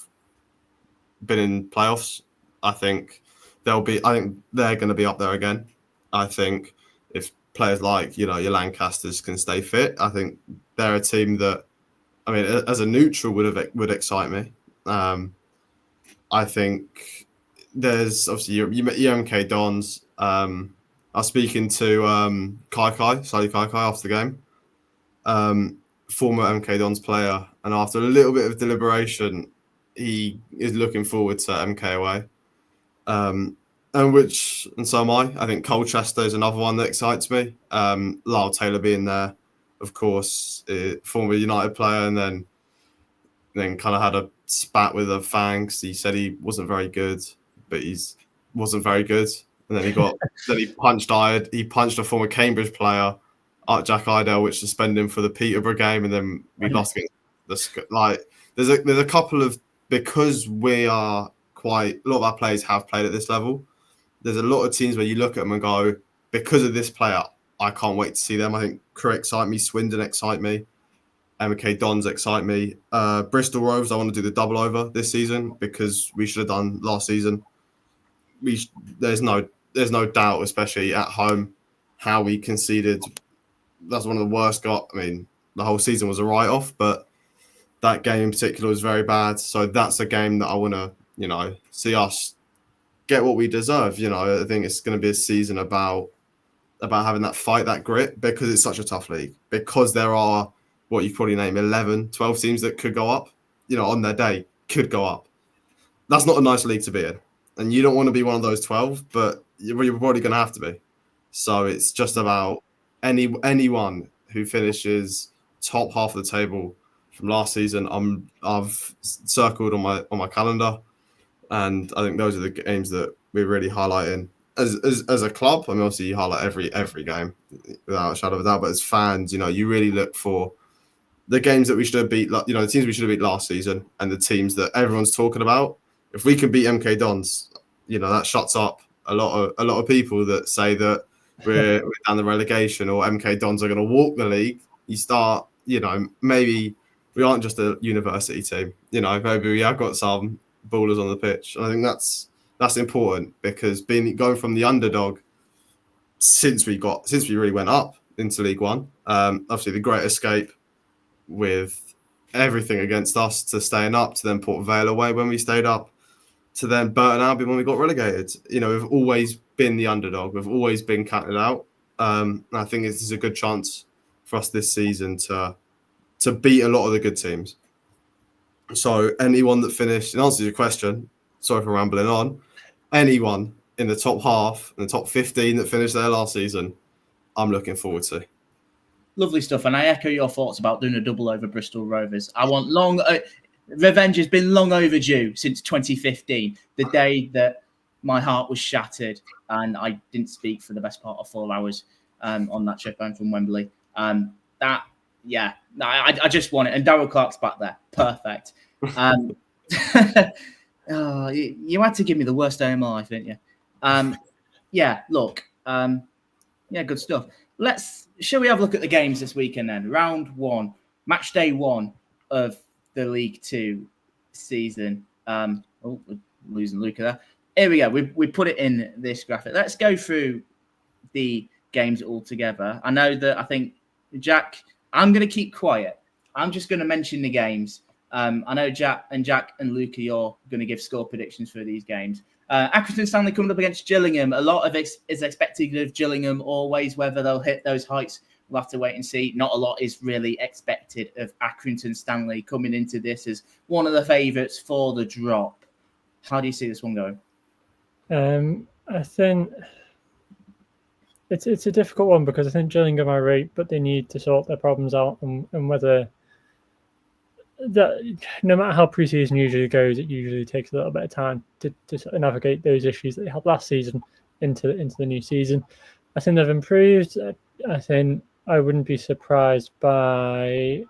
[SPEAKER 3] been in playoffs. I think they're going to be up there again. I think if players like your Lancasters can stay fit, I think they're a team that, as a neutral would excite me. I think there's obviously your MK Dons. I was speaking to Sally Kai after the game, former MK Dons player, and after a little bit of deliberation, he is looking forward to MK away. And so am I. I think Colchester is another one that excites me. Lyle Taylor being there, of course, former United player, and then kind of had a spat with a fan because he said he wasn't very good, but he wasn't very good. And then he punched a former Cambridge player, Jack Idell, which suspended him for the Peterborough game, and then we lost against there's a couple of, because we are a lot of our players have played at this level. There's a lot of teams where you look at them and go, because of this player, I can't wait to see them. I think Crewe excite me, Swindon excite me, MK Dons excite me. Bristol Rovers, I want to do the double over this season because we should have done last season. There's no doubt, especially at home, how we conceded. That's one of the worst. The whole season was a write-off, but that game in particular was very bad. So that's a game that I want to, see us get what we deserve. I think it's going to be a season about having that fight, that grit, because it's such a tough league. Because there are, what you probably name 11, 12 teams that could go up, on their day, could go up. That's not a nice league to be in. And you don't want to be one of those 12, but you're probably going to have to be. So it's just about anyone who finishes top half of the table from last season. I've circled on my calendar, and I think those are the games that we're really highlighting as a club. Obviously you highlight every game without a shadow of a doubt, but as fans, you really look for the games that we should have beat. The teams we should have beat last season, and the teams that everyone's talking about. If we can beat MK Dons, that shuts up a lot of people that say that we're down the relegation or MK Dons are going to walk the league. You start, maybe we aren't just a university team. Maybe we have got some ballers on the pitch. And I think that's important, because going from the underdog since we really went up into League One, obviously the Great Escape with everything against us, to staying up, to then Port Vale away when we stayed up, to then Burton Albion when we got relegated. We've always been the underdog. We've always been counted out. And I think this is a good chance for us this season to beat a lot of the good teams. So anyone that finished, in answer to your question, sorry for rambling on, anyone in the top half, in the top 15 that finished there last season, I'm looking forward to.
[SPEAKER 1] Lovely stuff. And I echo your thoughts about doing a double over Bristol Rovers. I want revenge has been long overdue since 2015, the day that my heart was shattered and I didn't speak for the best part of 4 hours on that trip home from Wembley. That yeah, I just want it. And Darryl Clark's back there. Perfect. Oh, you had to give me the worst day of my life, didn't you? Yeah, look. Yeah, good stuff. Shall we have a look at the games this weekend then? Round 1, match day 1 of the League 2 season. We're losing Luca there. Here we go. We put it in this graphic. Let's go through the games all together. I know that I think, Jack, I'm going to keep quiet. I'm just going to mention the games. I know Jack and Luca, you're going to give score predictions for these games. Accrington Stanley coming up against Gillingham. A lot of it is expected of Gillingham always. Whether they'll hit those heights, we'll have to wait and see. Not a lot is really expected of Accrington Stanley coming into this as one of the favourites for the drop. How do you see this one going?
[SPEAKER 2] I think it's a difficult one because I think Gillingham are right, but they need to sort their problems out, and whether that, no matter how pre-season usually goes, it usually takes a little bit of time to sort of navigate those issues that they had last season into the new season. I think they've improved. I think I wouldn't be surprised by.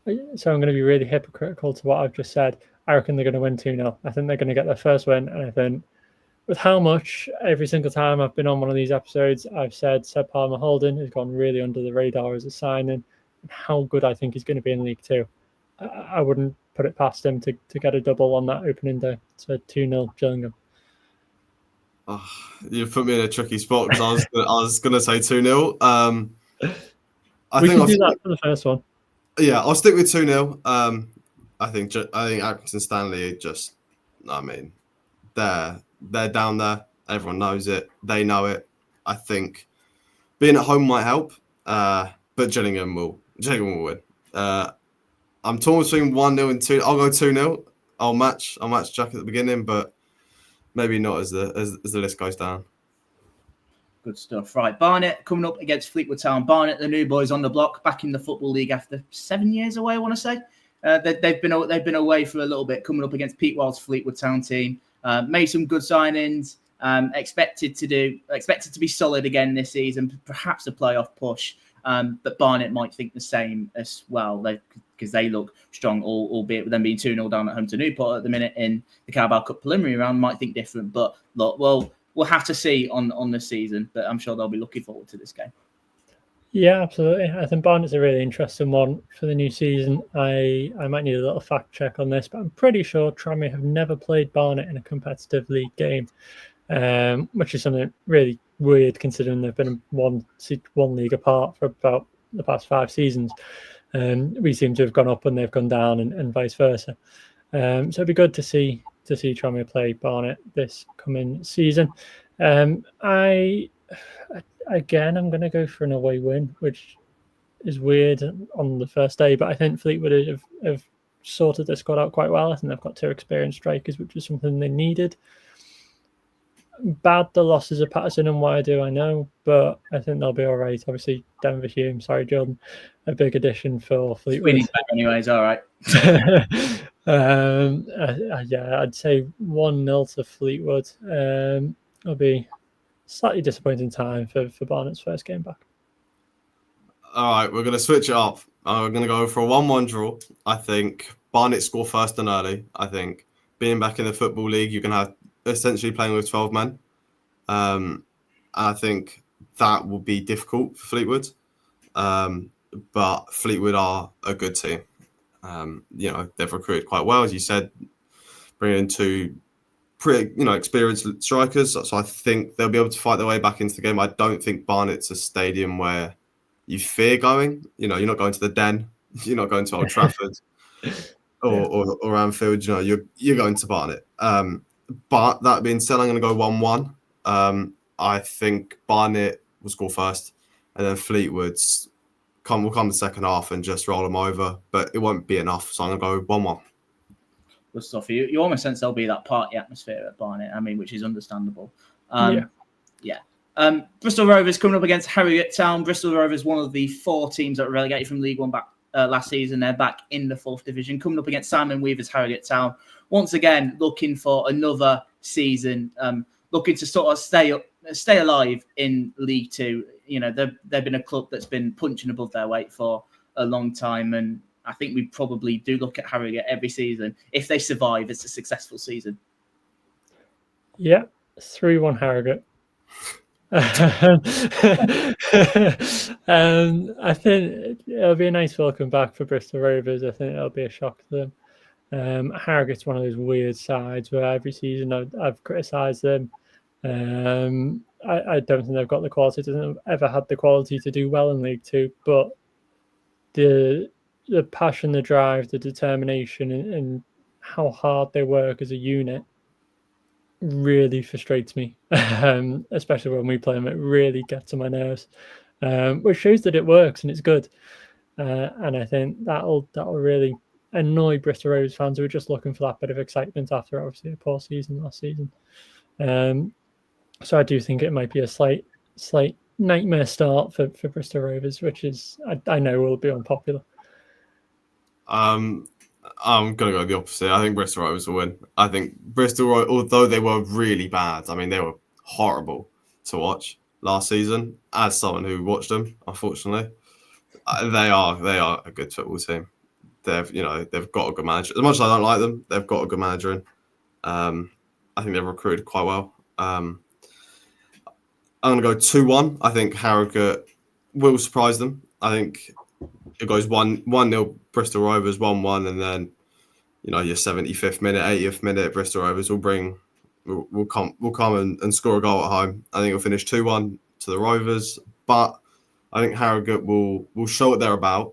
[SPEAKER 2] So I'm going to be really hypocritical to what I've just said. I reckon they're going to win 2-0. I think they're going to get their first win, and I think with how much every single time I've been on one of these episodes, I've said Seb Palmer-Houlden has gone really under the radar as a signing, and how good I think he's going to be in League 2. I wouldn't put it past him to get a double on that opening day. So 2-0 Gillingham.
[SPEAKER 3] Oh, you put me in a tricky spot because I was going to say 2-0.
[SPEAKER 2] We can do that for the first one.
[SPEAKER 3] Yeah, I'll stick with 2-0. I think Accrington Stanley they're down there. Everyone knows it. They know it. I think being at home might help, but Gillingham will win. I'm torn between 1-0 and 2. I'll go 2-0. I'll match Jack at the beginning, but maybe not as the list goes down.
[SPEAKER 1] Good stuff. Right, Barnet coming up against Fleetwood Town. Barnet, the new boys on the block, back in the Football League after 7 years away, I want to say. They've been away for a little bit, coming up against Pete Wild's Fleetwood Town team. Made some good signings. Expected to be solid again this season. Perhaps a playoff push. But Barnet might think the same as well, because they look strong, albeit with them being 2-0 down at home to Newport at the minute in the Carabao Cup preliminary round. Might think different, but look, we'll have to see on the season. But I'm sure they'll be looking forward to this game. Yeah,
[SPEAKER 2] absolutely. I think Barnet's a really interesting one for the new season. I might need a little fact check on this, but I'm pretty sure Tranmere have never played Barnet in a competitive league game, which is something really weird considering they've been one league apart for about the past 5 seasons. We seem to have gone up when they've gone down, and vice versa. So it'd be good to see Tranmere play Barnet this coming season. Again, I'm going to go for an away win, which is weird on the first day, but I think Fleetwood have sorted their squad out quite well. I think they've got 2 experienced strikers, which is something they needed. Bad the losses of Paterson and Why I know, but I think they'll be all right. Obviously, Denver Hume, sorry, Jordan, a big addition for Fleetwood.
[SPEAKER 1] Anyways, all right.
[SPEAKER 2] Yeah, I'd say 1-0 to Fleetwood. It'll be slightly disappointing time for Barnet's first game back.
[SPEAKER 3] All right, we're going to switch it up. We're going to go for a 1-1 draw. I think Barnet score first and early. I think being back in the Football League, you can have essentially playing with 12 men. I think that will be difficult for Fleetwood. But Fleetwood are a good team. They've recruited quite well, as you said, bringing in 2 pretty, experienced strikers. So I think they'll be able to fight their way back into the game. I don't think Barnet's a stadium where you fear going. You're not going to the Den. You're not going to Old Trafford or Anfield. You're going to Barnet. But that being said, I'm going to go 1-1. I think Barnet will score first, and then Fleetwood's will come the second half and just roll them over. But it won't be enough, so I'm going to go 1-1.
[SPEAKER 1] Good stuff. You almost sense there'll be that party atmosphere at Barnet. Which is understandable. Bristol Rovers coming up against Harrogate Town. Bristol Rovers, one of the 4 teams that were relegated from League One back last season. They're back in the 4th division, coming up against Simon Weaver's Harrogate Town. Once again, looking for another season. looking to sort of stay alive in League Two. You know, they've been a club that's been punching above their weight for a long time, and I think we probably do look at Harrogate every season. If they survive, it's a successful season.
[SPEAKER 2] Yeah, 3-1 Harrogate. I think it'll be a nice welcome back for Bristol Rovers. I think it'll be a shock to them. Harrogate's one of those weird sides where every season I've criticised them. I don't think they've got the quality. Doesn't ever had the quality to do well in League Two, but the passion, the drive, the determination, and how hard they work as a unit really frustrates me, especially when we play them. It really gets on my nerves, which shows that it works and it's good. And I think that'll really annoy Bristol Rovers fans who are just looking for that bit of excitement after obviously a poor season last season. So I do think it might be a slight nightmare start for Bristol Rovers, which is I know will be unpopular.
[SPEAKER 3] I'm going to go the opposite. I think Bristol Rovers will win. I think Bristol, although they were really bad, I mean, they were horrible to watch last season. As someone who watched them, unfortunately, they are a good football team. They've got a good manager. As much as I don't like them, they've got a good manager in. I think they've recruited quite well. I'm going to go 2-1. I think Harrogate will surprise them. I think it goes 1-0 Bristol Rovers, 1-1, and then your 75th minute, 80th minute, Bristol Rovers will come and score a goal at home. I think it'll finish 2-1 to the Rovers, but I think Harrogate will show what they're about,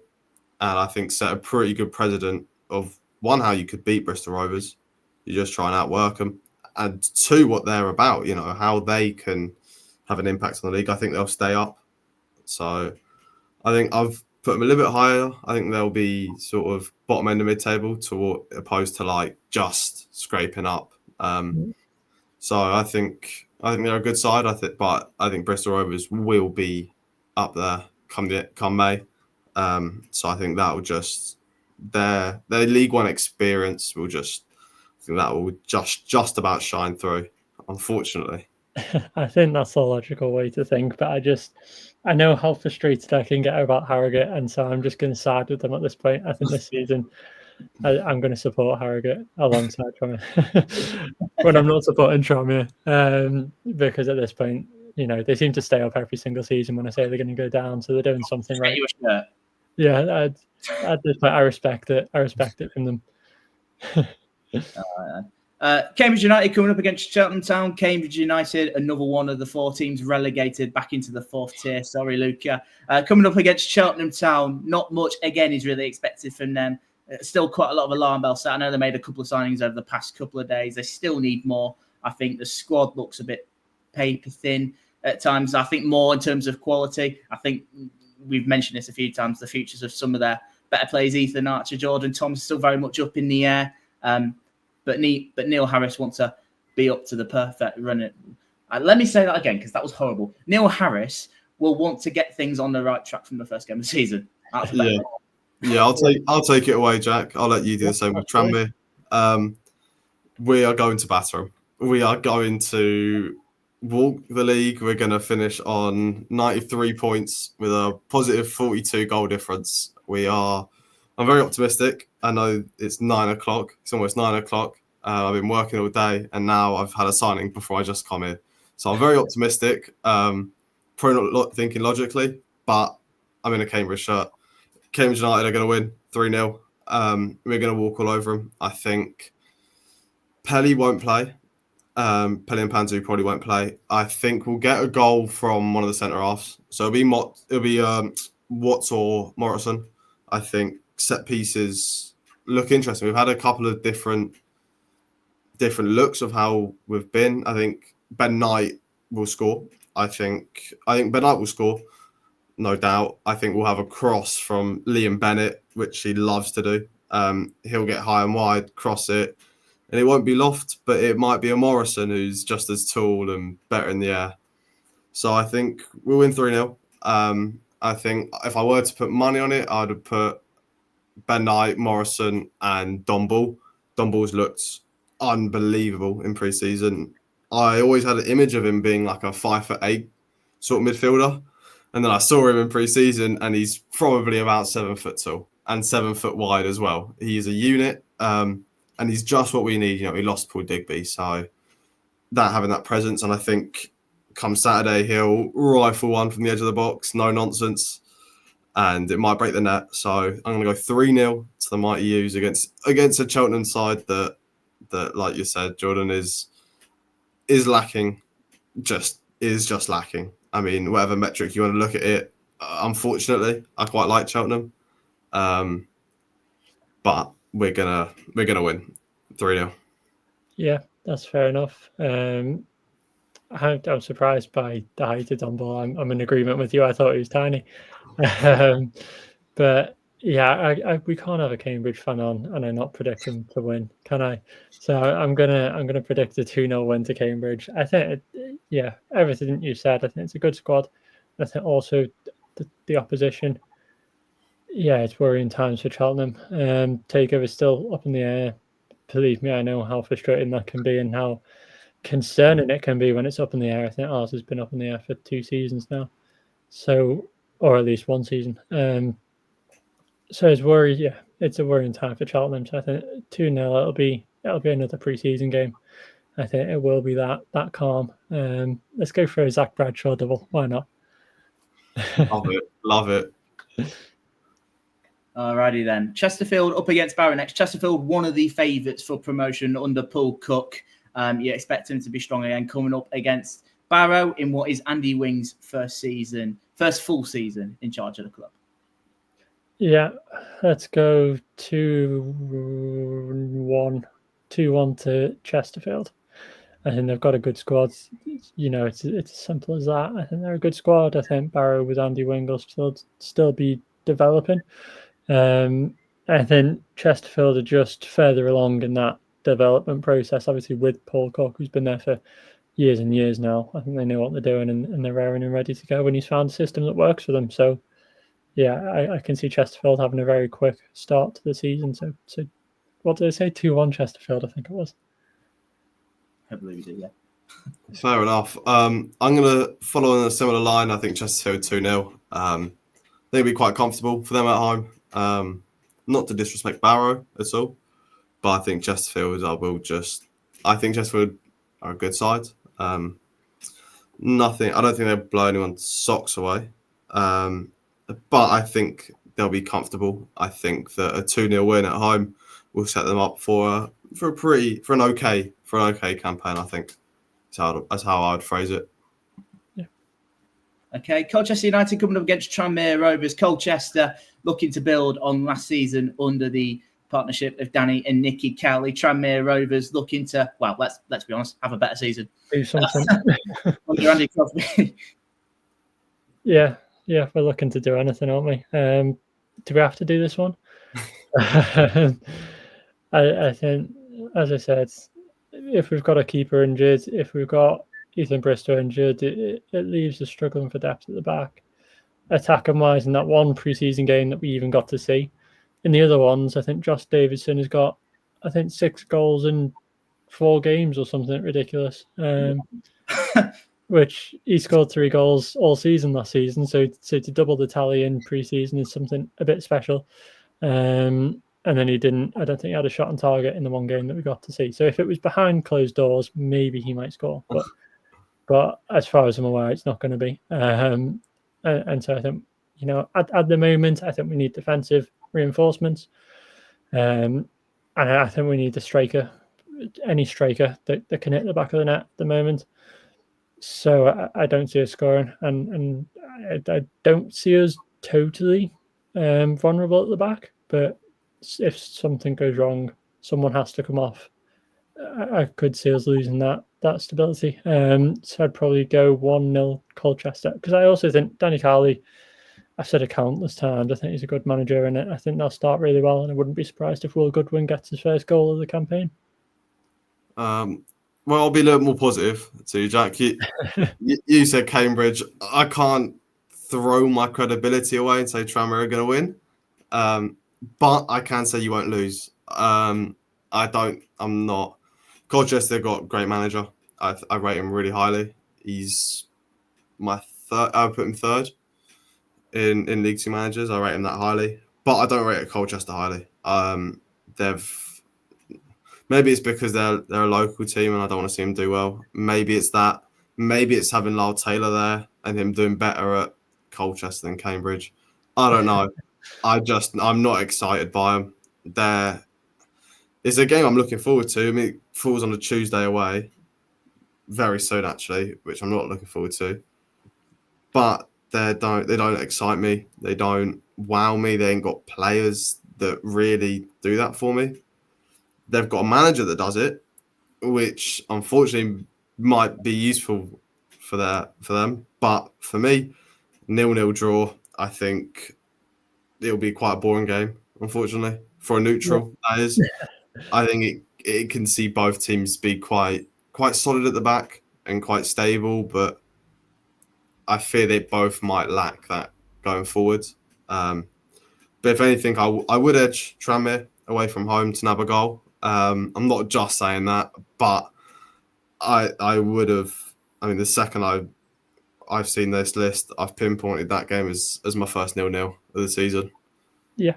[SPEAKER 3] and I think set a pretty good precedent of one, how you could beat Bristol Rovers. You just try and outwork them, and two, what they're about. How they can have an impact on the league. I think they'll stay up. So I think I've put them a little bit higher. I think they'll be sort of bottom end of mid-table opposed to just scraping up. So I think they're a good side. But I think Bristol Rovers will be up there come May. So I think that will just their League One experience will just about shine through. Unfortunately.
[SPEAKER 2] I think that's a logical way to think, but I know how frustrated I can get about Harrogate, and so I'm just going to side with them at this point. I think this season I'm going to support Harrogate alongside Tranmere when I'm not supporting Tranmere, because at this point, they seem to stay up every single season when I say they're going to go down, so they're doing something right. Yeah, at this point, I respect it. I respect it from them.
[SPEAKER 1] Cambridge United coming up against Cheltenham Town. Cambridge United, another one of the 4 teams relegated back into the 4th tier. Sorry, Luca. Coming up against Cheltenham Town, not much, again, is really expected from them. Still quite a lot of alarm bells. I know they made a couple of signings over the past couple of days. They still need more. I think the squad looks a bit paper thin at times. I think more in terms of quality. I think we've mentioned this a few times, the futures of some of their better players, Ethan Archer, Jordan Thomas, still very much up in the air. But Neil Harris wants to be up to the perfect run. Let me say that again, because that was horrible. Neil Harris will want to get things on the right track from the first game of the season.
[SPEAKER 3] Yeah, I'll take it away, Jack. I'll let you do the same with Tranmere. We are going to batter them. We are going to walk the league. We're going to finish on 93 points with a positive 42 goal difference. I'm very optimistic. I know it's 9 o'clock. It's almost 9 o'clock. I've been working all day, and now I've had a signing before I just come here. So I'm very optimistic. Probably not thinking logically, but I'm in a Cambridge shirt. Cambridge United are going to win 3-0. We're going to walk all over them. I think Pelly won't play. Pelly and Panzu probably won't play. I think we'll get a goal from one of the centre halves. So it'll be Watts or Morrison. I think set pieces look interesting. We've had a couple of different looks of how we've been. I think Ben Knight will score. I think Ben Knight will score, no doubt. I think we'll have a cross from Liam Bennett, which he loves to do. He'll get high and wide, cross it, and it won't be Loft, but it might be a Morrison who's just as tall and better in the air. So I think we'll win 3-0. I think if I were to put money on it, I'd have put Ben Knight, Morrison, and Don Ball. Don Ball's looked unbelievable in pre-season. I always had an image of him being like a 5'8" sort of midfielder. And then I saw him in pre-season, and he's probably about 7 foot tall and 7 foot wide as well. He's a unit, and he's just what we need. You know, we lost Paul Digby, so that having that presence, and I think come Saturday he'll rifle one from the edge of the box, no nonsense, and it might break the net. So I'm going to go 3-0 to the Mighty U's against a Cheltenham side that like you said, Jordan is lacking, just lacking. I mean, whatever metric you want to look at it, unfortunately, I quite like Cheltenham, but we're gonna win 3-0.
[SPEAKER 2] Yeah, that's fair enough. I'm surprised by the height of Dunbar. I'm in agreement with you. I thought he was tiny, but yeah, we can't have a Cambridge fan on and I not predict him to win, can I? So I'm gonna predict a 2-0 win to Cambridge. I think, everything you said. I think it's a good squad. I think also the opposition. Yeah, it's worrying times for Cheltenham. Takeover is still up in the air. Believe me, I know how frustrating that can be and how concerning it can be when it's up in the air. I think ours has been up in the air for 2 seasons now, so, or at least 1 season. So it's worried. Yeah, it's a worrying time for Cheltenham. So I think 2-0. It'll be another pre-season game. I think it will be that calm. Let's go for a Zach Bradshaw double. Why not?
[SPEAKER 3] Love it.
[SPEAKER 1] Alrighty then. Chesterfield up against Barrow next. Chesterfield, one of the favourites for promotion under Paul Cook. You expect him to be strong again, coming up against Barrow in what is Andy Wing's first full season in charge of the club. Yeah,
[SPEAKER 2] let's go 2-1 to Chesterfield. I think they've got a good squad. You know, it's as simple as that. I think they're a good squad. I think Barrow with Andy Wing will still be developing. I think Chesterfield are just further along in that development process, obviously with Paul Cook, who's been there for years and years now. I think they know what they're doing and they're raring and ready to go when he's found a system that works for them. So yeah, I can see Chesterfield having a very quick start to the season. So what did I say? 2-1 Chesterfield, I think it was.
[SPEAKER 1] I believe you did, yeah.
[SPEAKER 3] Fair enough. I'm going to follow on a similar line. I think Chesterfield 2-0. I think it'll be quite comfortable for them at home. Not to disrespect Barrow at all, but I think Chesterfield I think Chesterfield are a good side. I don't think they'll blow anyone's socks away. But I think they'll be comfortable. I think that a 2-0 win at home will set them up for an okay campaign. I think that's how I would phrase it.
[SPEAKER 2] Yeah.
[SPEAKER 1] Okay, Colchester United coming up against Tranmere Rovers. Colchester looking to build on last season under the partnership of Danny and Nicky Cowley. Tranmere Rovers looking to, well, let's be honest, have a better season.
[SPEAKER 2] Do something.
[SPEAKER 1] Under Andy Crosby.
[SPEAKER 2] Yeah, we're looking to do anything, aren't we? Do we have to do this one? I think, as I said, if we've got a keeper injured, if we've got Ethan Bristow injured, it leaves us struggling for depth at the back. Attacking wise, in that one pre-season game that we even got to see. In the other ones, I think Josh Davidson has got, 6 goals in 4 games or something ridiculous. Which he scored 3 goals all season last season. So to double the tally in pre-season is something a bit special. And then he didn't. I don't think he had a shot on target in the one game that we got to see. So if it was behind closed doors, maybe he might score. But as far as I'm aware, it's not going to be. And so I think, at the moment, I think we need defensive reinforcements. And I think we need a striker, any striker that can hit the back of the net at the moment. So I don't see us scoring, and I don't see us totally vulnerable at the back. But if something goes wrong, someone has to come off. I could see us losing that stability. So I'd probably go 1-0 Colchester, because I also think Danny Cowley, I've said it countless times, I think he's a good manager, and I think they'll start really well, and I wouldn't be surprised if Will Goodwin gets his first goal of the campaign.
[SPEAKER 3] Well, I'll be a little more positive to you, Jack. You said Cambridge. I can't throw my credibility away and say Tranmere are going to win, but I can say you won't lose. I'm not. Colchester got a great manager. I rate him really highly. He's my third. I would put him third in League Two managers. I rate him that highly, but I don't rate Colchester highly. Maybe it's because they're a local team and I don't want to see him do well. Maybe it's that. Maybe it's having Lyle Taylor there and him doing better at Colchester than Cambridge. I don't know. I'm not excited by him. It's a game I'm looking forward to. I mean, it falls on a Tuesday away, very soon actually, which I'm not looking forward to. But they don't excite me. They don't wow me. They ain't got players that really do that for me. They've got a manager that does it, which unfortunately might be useful for them. But for me, 0-0 draw, I think it'll be quite a boring game, unfortunately. For a neutral, that is. I think it can see both teams be quite solid at the back and quite stable, but I fear they both might lack that going forward. But if anything, I would edge Tranmere away from home to nab a goal. I'm not just saying that, but I would have. I mean, the second I've seen this list, I've pinpointed that game as my first 0-0 of the season.
[SPEAKER 2] Yeah,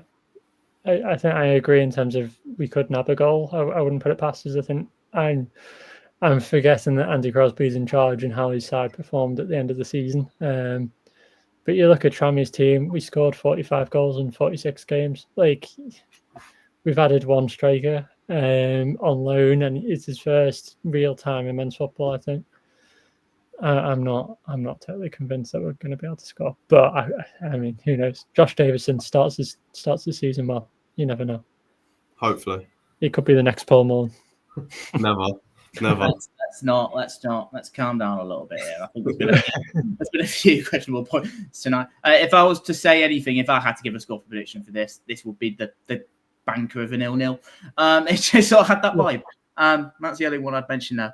[SPEAKER 2] I think I agree in terms of we could nab a goal. I wouldn't put it past us. I think I'm forgetting that Andy Crosby's in charge and how his side performed at the end of the season. But you look at Tranmere's team, we scored 45 goals in 46 games. Like, we've added one striker on loan, and it's his first real time in men's football, I think. I'm not totally convinced that we're going to be able to score, but I mean, who knows? Josh Davison starts the season well. You never know.
[SPEAKER 3] Hopefully,
[SPEAKER 2] it could be the next Paul Mullen.
[SPEAKER 3] Never.
[SPEAKER 1] Let's calm down a little bit here. I think there's been a few questionable points tonight. If I was to say anything, if I had to give a score prediction for this would be the banker of a 0-0. It just sort of had that vibe. That's the only one I'd mention now.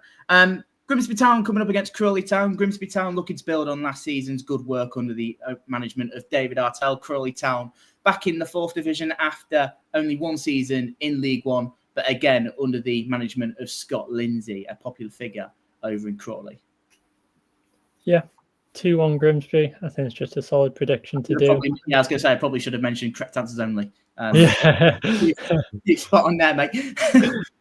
[SPEAKER 1] Grimsby Town coming up against Crawley Town. Grimsby Town looking to build on last season's good work under the management of David Artell. Crawley Town back in the 4th division after only one season in League One, but again under the management of Scott Lindsay, a popular figure over in Crawley. Yeah,
[SPEAKER 2] 2-1 Grimsby. I think it's just a solid prediction to do.
[SPEAKER 1] I was going to say I probably should have mentioned correct answers only. You spot on there, mate.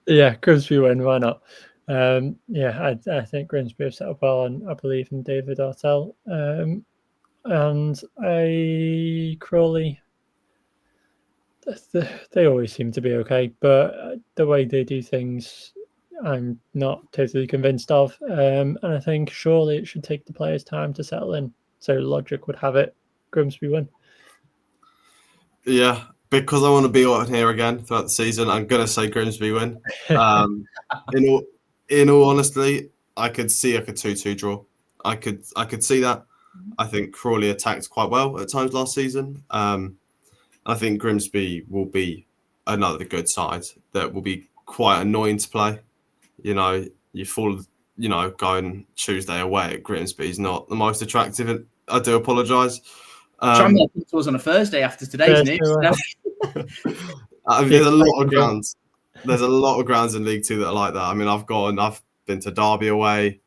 [SPEAKER 2] Yeah, Grimsby win. Why not? I think Grimsby have set up well, and I believe in David Artell. And Crawley, they always seem to be okay, but the way they do things, I'm not totally convinced of. And I think surely it should take the players time to settle in. So logic would have it, Grimsby win.
[SPEAKER 3] Yeah, because I want to be on here again throughout the season, I'm going to say Grimsby win. In all honesty, I could see like a 2-2 draw. I could see that. I think Crawley attacked quite well at times last season. I think Grimsby will be another good side that will be quite annoying to play. You know, going Tuesday away at Grimsby is not the most attractive. And I do apologise.
[SPEAKER 1] Tranmere was on a Thursday after today's news.
[SPEAKER 3] I mean, there's a lot of grounds. There's a lot of grounds in League Two that are like that. I mean, I've been to Derby away,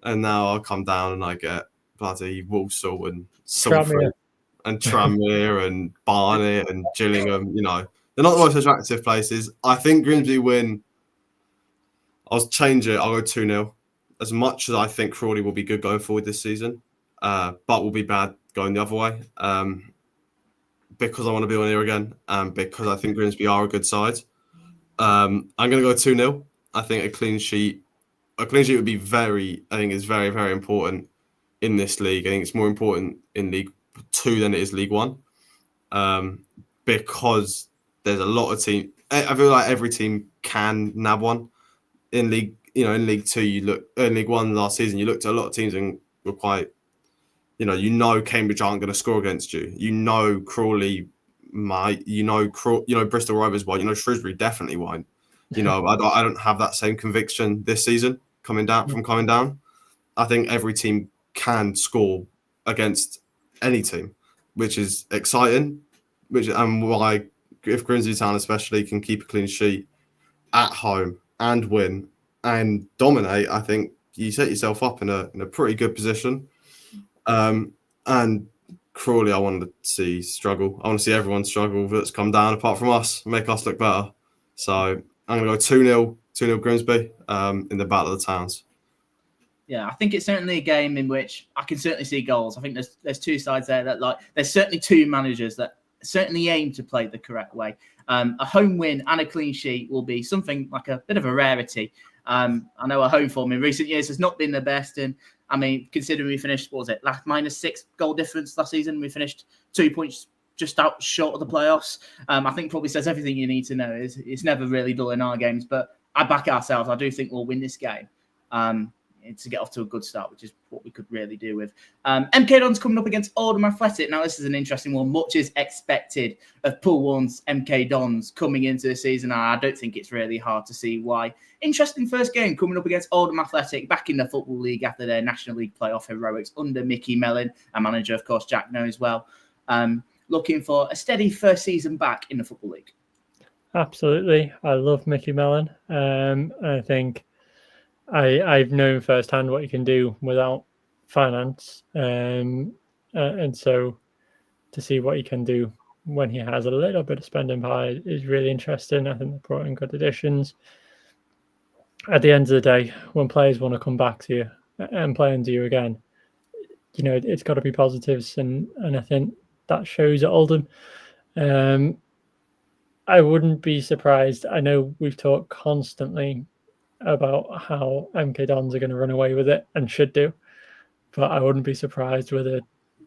[SPEAKER 3] and now I'll come down and I get bloody Walsall and Salford and Tranmere and Barnet and Gillingham. You know, they're not the most attractive places. I think Grimsby win. I'll change it. I'll go 2-0. As much as I think Crawley will be good going forward this season, but will be bad going the other way. Because I want to be on here again, and because I think Grimsby are a good side. I'm going to go 2-0. I think a clean sheet would be is very, very important in this league. I think it's more important in League 2 than it is League 1. Because there's a lot of teams. I feel like every team can nab one. In League 2, in League 1 last season, you looked at a lot of teams and were quite, Cambridge aren't going to score against you. Crawley might, Bristol Rovers won't, Shrewsbury definitely won't. I don't have that same conviction this season coming down. I think every team can score against any team, which is exciting. Why, if Grimsby Town especially can keep a clean sheet at home and win and dominate, I think you set yourself up in a pretty good position. And Crawley, I wanted to see struggle. I want to see everyone struggle that's come down apart from us, make us look better. So I'm going to go 2-0 Grimsby in the Battle of the Towns.
[SPEAKER 1] Yeah, I think it's certainly a game in which I can certainly see goals. I think there's two sides there that there's certainly two managers that certainly aim to play the correct way. A home win and a clean sheet will be something like a bit of a rarity. I know our home form in recent years has not been the best. And I mean, considering we finished, what was it, -6 goal difference last season, we finished 2 points just out short of the playoffs. I think probably says everything you need to know. It's never really dull in our games, but I back ourselves. I do think we'll win this game. To get off to a good start, which is what we could really do with. MK Dons coming up against Oldham Athletic. Now, this is an interesting one. Much is expected of Pool 1's MK Dons coming into the season. I don't think it's really hard to see why. Interesting first game coming up against Oldham Athletic, back in the Football League after their National League playoff heroics under Mickey Mellon, a manager, of course, Jack knows well. Looking for a steady first season back in the Football League.
[SPEAKER 2] Absolutely. I love Mickey Mellon. I think I've known firsthand what he can do without finance. And so to see what he can do when he has a little bit of spending power is really interesting. I think they brought in good additions. At the end of the day, when players want to come back to you and play under you again, it's got to be positives. And I think that shows at Oldham. I wouldn't be surprised. I know we've talked constantly about how MK Dons are going to run away with it and should do, but I wouldn't be surprised with a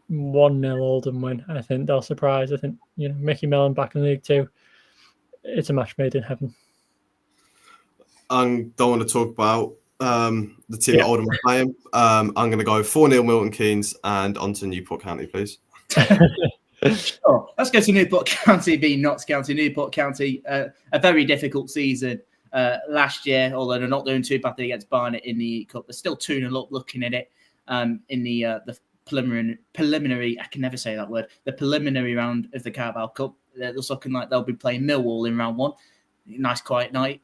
[SPEAKER 2] 1-0 Oldham win. I think they'll surprise. I think Mickey Mellon back in League 2. It's a match made in heaven.
[SPEAKER 3] I don't want to talk about the team that Oldham are playing. I'm going to go 4-0 Milton Keynes and on to Newport County, please.
[SPEAKER 1] Sure. Let's go to Newport County v Notts County. Newport County, a very difficult season last year, although they're not doing too badly against Barnet in the Cup. They're still 2-0 up looking at it in the preliminary, I can never say that word, the preliminary round of the Carabao Cup. It looks looking like they'll be playing Millwall in round 1. Nice quiet night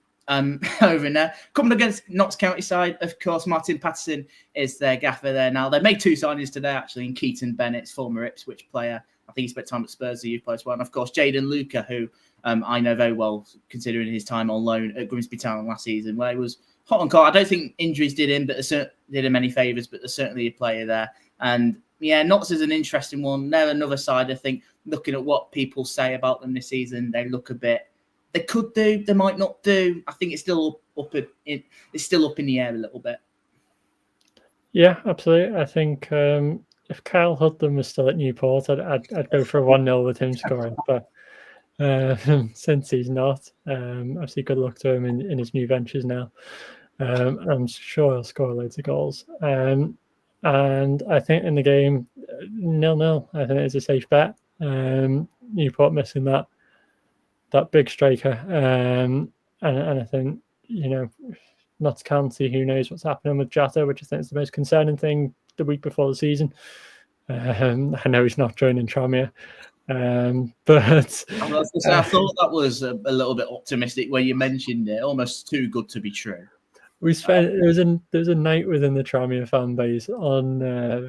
[SPEAKER 1] over in there. Coming against Notts County side, of course, Martin Paterson is their gaffer there now. They made 2 signings today, actually, in Keaton Bennett's former Ipswich player. I think he spent time at Spurs, the youth player as well. And, of course, Jaden Luca, who I know very well, considering his time on loan at Grimsby Town last season, where he was hot and cold. I don't think injuries did him, but did him any favours, but there's certainly a player there. And, yeah, Notts is an interesting one. They're another side, I think, looking at what people say about them this season, they look a bit... They could do, they might not do. I think it's still up in the air a little bit. Yeah,
[SPEAKER 2] absolutely. I think if Kyle Hudlin was still at Newport, I'd go for a 1-0 with him scoring. But since he's not, obviously good luck to him in his new ventures now. I'm sure he'll score loads of goals. And I think in the game, 0-0, I think it's a safe bet. Newport missing that big striker. And I think, Notts County, who knows what's happening with Jota, which I think is the most concerning thing the week before the season. I know he's not joining Tranmere. But
[SPEAKER 1] I thought that was a little bit optimistic when you mentioned it, almost too good to be true.
[SPEAKER 2] We spent there was a night within the Tranmere fan base on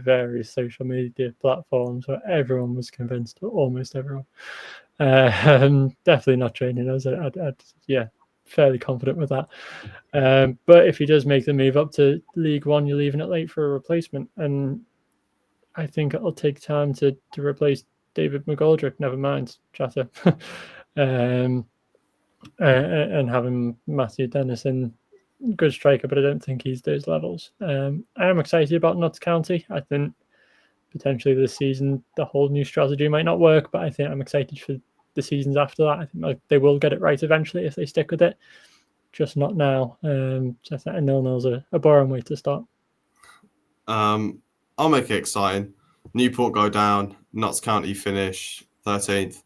[SPEAKER 2] various social media platforms where everyone was convinced, almost everyone. Definitely not training us. I'd fairly confident with that. But if he does make the move up to League One, you're leaving it late for a replacement, and I think it'll take time to replace David McGoldrick. Never mind Jota, and having Matthew Dennison, good striker, but I don't think he's those levels. I am excited about Notts County. I think potentially this season the whole new strategy might not work, but I think I'm excited for the seasons after that. I think they will get it right eventually if they stick with it, just not now. So I think a 0-0's a boring way to start.
[SPEAKER 3] I'll make it exciting. Newport go down, Notts County finish 13th,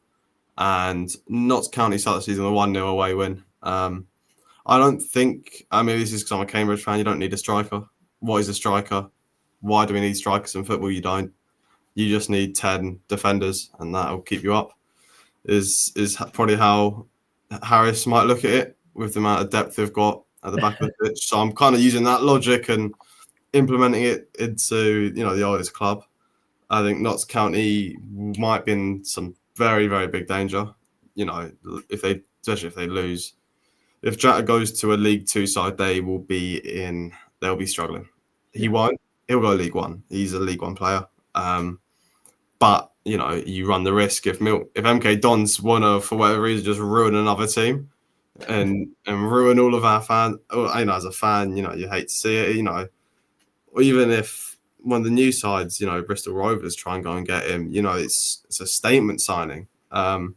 [SPEAKER 3] and Notts County start the season with a 1-0 away win. I don't think, this is because I'm a Cambridge fan, you don't need a striker. What is a striker? Why do we need strikers in football? You don't. You just need 10 defenders, and that'll keep you up. Is probably how Harris might look at it with the amount of depth they've got at the back of the pitch. So I'm kind of using that logic and implementing it into the oldest club. I think Notts County might be in some very, very big danger. Especially if they lose. If Jata goes to a League Two side, they'll be struggling. He won't. He'll go League One. He's a League One player. But you run the risk if MK Dons wanna, for whatever reason, just ruin another team and ruin all of our fans. As a fan, you hate to see it. Or even if one of the new sides, Bristol Rovers, try and go and get him, it's a statement signing. Or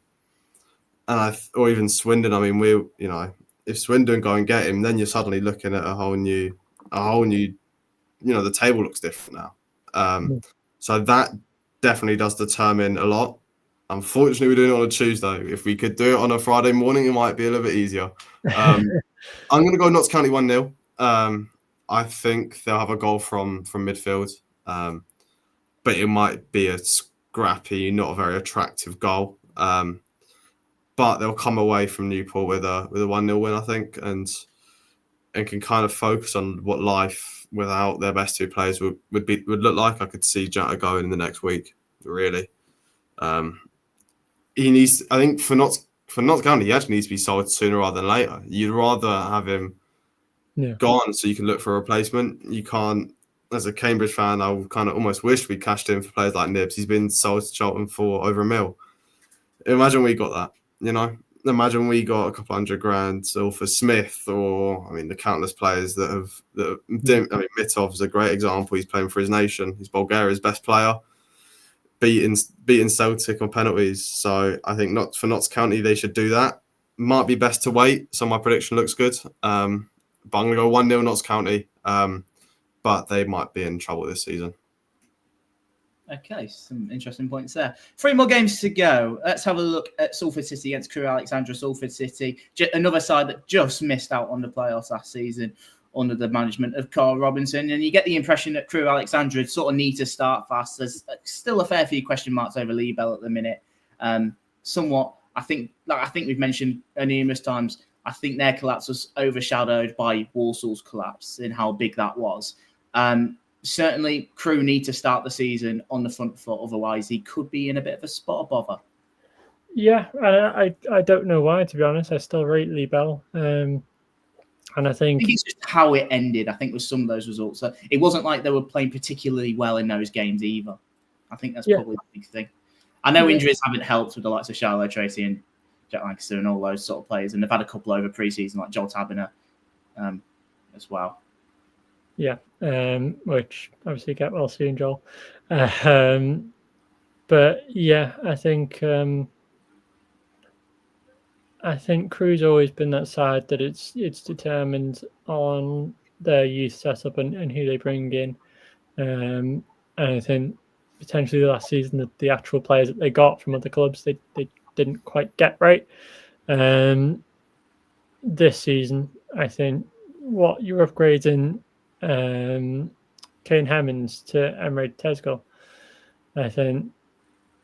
[SPEAKER 3] even Swindon. I mean, if Swindon go and get him, then you're suddenly looking at a whole new. The table looks different now. So that definitely does determine a lot. Unfortunately, we're doing it on a Tuesday. If we could do it on a Friday morning, it might be a little bit easier. I'm going to go Notts County 1-0. I think they'll have a goal from midfield, but it might be a scrappy, not a very attractive goal. But they'll come away from Newport with a 1-0 win, I think, and can kind of focus on what life without their best two players would look like. I could see Jata going in the next week. Really, he needs. I think for Notts County, he actually needs to be sold sooner rather than later. You'd rather have him gone so you can look for a replacement. You can't. As a Cambridge fan, I kind of almost wish we cashed in for players like Nibs. He's been sold to Cheltenham for over $1 million. Imagine we got that. Imagine we got a couple $100,000 or for Smith, or the countless players that have. Mitov's a great example. He's playing for his nation. He's Bulgaria's best player, beating Celtic on penalties. So I think for Notts County, they should do that. Might be best to wait. So my prediction looks good. But I'm going to go 1-0 Notts County. But they might be in trouble this season.
[SPEAKER 1] Okay, some interesting points there. 3 more games to go. Let's have a look at Salford City against Crewe Alexandra. Salford City, another side that just missed out on the playoffs last season under the management of Carl Robinson. And you get the impression that Crewe Alexandra sort of need to start fast. There's still a fair few question marks over Lee Bell at the minute. Somewhat, I think we've mentioned numerous times, I think their collapse was overshadowed by Walsall's collapse in how big that was. Certainly, Crewe need to start the season on the front foot. Otherwise, he could be in a bit of a spot of bother.
[SPEAKER 2] Yeah, I don't know why, to be honest. I still rate Lee Bell. And I think
[SPEAKER 1] it's just how it ended, I think, with some of those results. So it wasn't like they were playing particularly well in those games either. I think that's probably the big thing. I know injuries haven't helped with the likes of Charlotte Tracy and Jack Lancaster and all those sort of players. And they've had a couple over pre-season, like Joel Tabiner as well.
[SPEAKER 2] Yeah, which obviously get well soon, Joel. But yeah, I think Crewe's always been that side that it's determined on their youth setup and who they bring in. And I think potentially last season the actual players that they got from other clubs they didn't quite get right. This season, I think what you're upgrading Kane Hemmings to Emre Tezgol, I think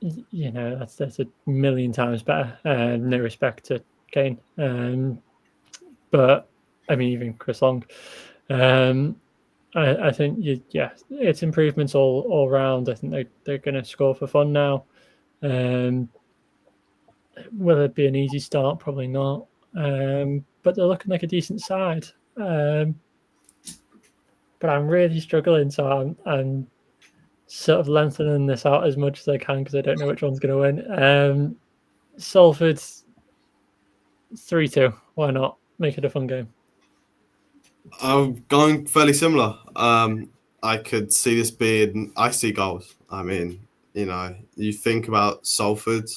[SPEAKER 2] that's a million times better. No respect to Kane, but I mean even Chris Long. I think it's improvements all round. I think they're going to score for fun now. Will it be an easy start? Probably not. But they're looking like a decent side. But I'm really struggling, so I'm sort of lengthening this out as much as I can because I don't know which one's going to win. Salford's 3-2. Why not? Make it a fun game.
[SPEAKER 3] I'm going fairly similar. I could see this being icy goals. I mean, you think about Salford.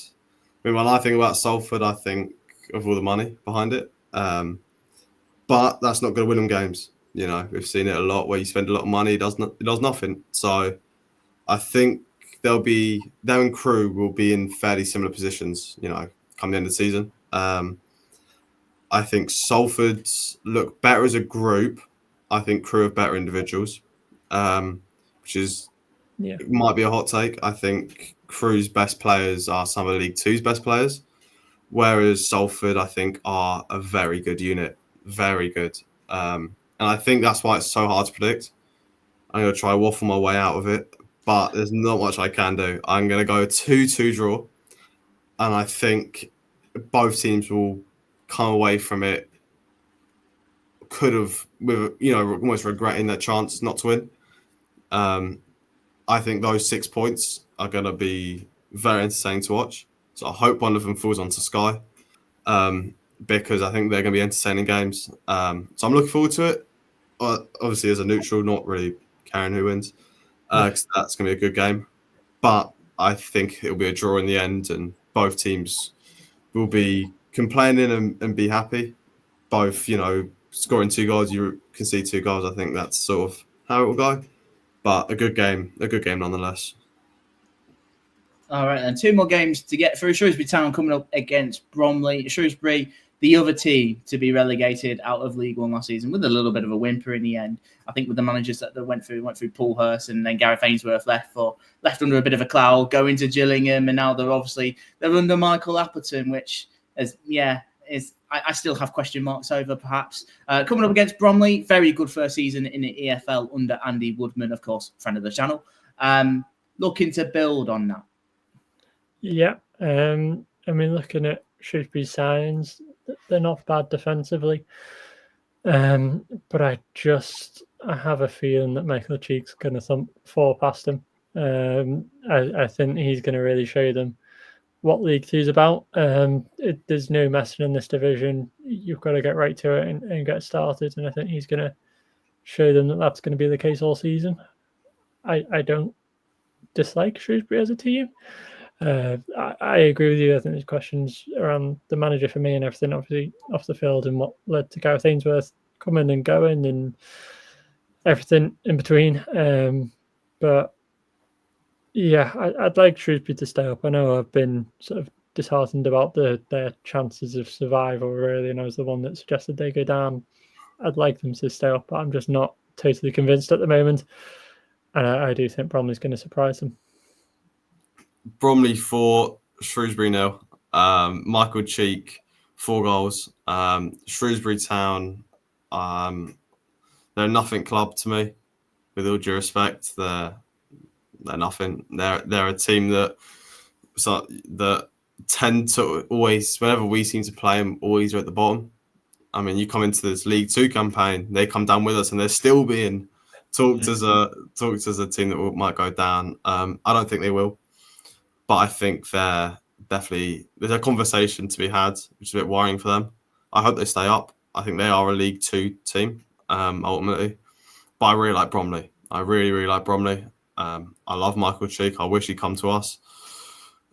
[SPEAKER 3] I mean, when I think about Salford, I think of all the money behind it. But that's not going to win them games. We've seen it a lot where you spend a lot of money, it does nothing. So I think them and Crewe will be in fairly similar positions, come the end of the season. I think Salford look better as a group. I think Crewe have better individuals, which is might be a hot take. I think Crewe's best players are some of League Two's best players, whereas Salford, I think, are a very good unit, very good. And I think that's why it's so hard to predict. I'm going to try waffle my way out of it, but there's not much I can do. I'm going to go 2-2 draw, and I think both teams will come away from it almost regretting their chance not to win. I think those 6 points are going to be very entertaining to watch. So I hope one of them falls onto Sky, because I think they're going to be entertaining games. So I'm looking forward to it. Obviously, as a neutral, not really caring who wins, because that's going to be a good game. But I think it'll be a draw in the end, and both teams will be complaining and be happy. Both, scoring 2 goals, you concede 2 goals. I think that's sort of how it will go. But a good game nonetheless.
[SPEAKER 1] All right, then 2 more games to get through. Shrewsbury Town coming up against Bromley. Shrewsbury, the other team to be relegated out of League One last season, with a little bit of a whimper in the end. I think with the managers that went through Paul Hurst, and then Gareth Ainsworth left under a bit of a cloud, going to Gillingham, and now they're under Michael Appleton, which I still have question marks over, perhaps. Coming up against Bromley, very good first season in the EFL under Andy Woodman, of course, friend of the channel. Looking to build on that.
[SPEAKER 2] Yeah, looking at Shrewsbury's signs, they're not bad defensively. But I have a feeling that Michael Cheek's going to fall past him. I think he's going to really show them what League Two is about. There's no messing in this division. You've got to get right to it and get started. And I think he's going to show them that that's going to be the case all season. I don't dislike Shrewsbury as a team. I agree with you. I think there's questions around the manager for me and everything, obviously, off the field, and what led to Gareth Ainsworth coming and going and everything in between. But yeah, I'd like Shrewsbury to stay up. I know I've been sort of disheartened about their chances of survival, really, and I was the one that suggested they go down. I'd like them to stay up, but I'm just not totally convinced at the moment. And I do think Bromley's going to surprise them.
[SPEAKER 3] Bromley 4, Shrewsbury 0. Michael Cheek 4 goals. Shrewsbury Town, they're a nothing club to me. With all due respect, they're nothing. They're a team that tend to always, whenever we seem to play them, always are at the bottom. I mean, you come into this League Two campaign, they come down with us, and they're still being talked as a team that might go down. I don't think they will. But I think there's a conversation to be had, which is a bit worrying for them. I hope they stay up. I think they are a League Two team, ultimately. But I really like Bromley. I really, really like Bromley. I love Michael Cheek. I wish he'd come to us.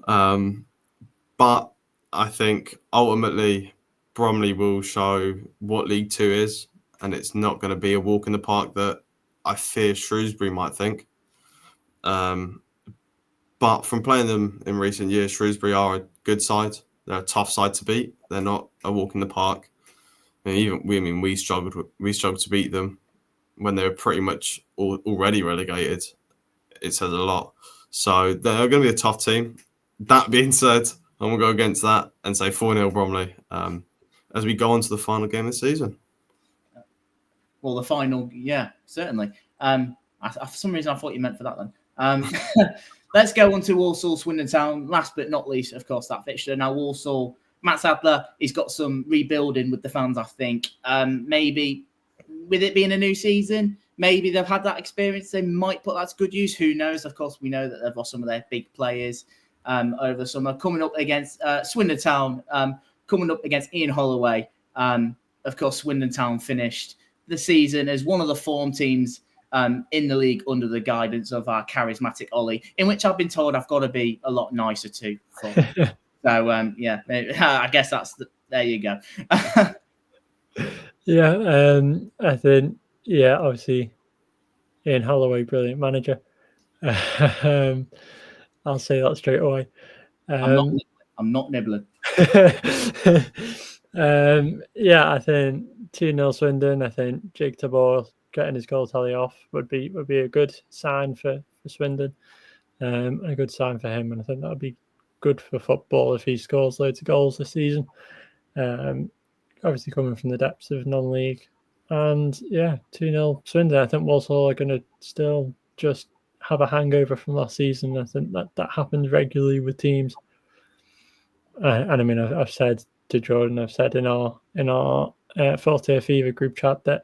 [SPEAKER 3] But I think ultimately Bromley will show what League Two is, and it's not going to be a walk in the park that I fear Shrewsbury might think. But from playing them in recent years, Shrewsbury are a good side. They're a tough side to beat. They're not a walk in the park. We struggled to beat them when they were pretty much already relegated. It says a lot. So they're going to be a tough team. That being said, I'm going to go against that and say 4-0 Bromley as we go on to the final game of the season.
[SPEAKER 1] Well, the final, yeah, certainly. For some reason, I thought you meant for that then. Let's go on to Walsall, Swindon Town. Last but not least, of course, that fixture. Now, Walsall, Matt Sadler, he's got some rebuilding with the fans, I think. Maybe with it being a new season, maybe they've had that experience. They might put that to good use. Who knows? Of course, we know that they've lost some of their big players over the summer. Coming up against Swindon Town, coming up against Ian Holloway. Of course, Swindon Town finished the season as one of the form teams in the league under the guidance of our charismatic Ollie, in which I've been told I've got to be a lot nicer to. So, I guess there you go.
[SPEAKER 2] I think, obviously, Ian Holloway, brilliant manager. I'll say that straight away.
[SPEAKER 1] I'm not nibbling.
[SPEAKER 2] I think 2-0 Swindon. I think Jake Tabor getting his goal tally off would be a good sign for Swindon, a good sign for him, and I think that would be good for football if he scores loads of goals this season. Obviously coming from the depths of non-league, And yeah, 2-0 Swindon. I think Walsall are going to still just have a hangover from last season. I think that happens regularly with teams. And I mean, I've said to Jordan, I've said in our Fourth Tier Fever group chat that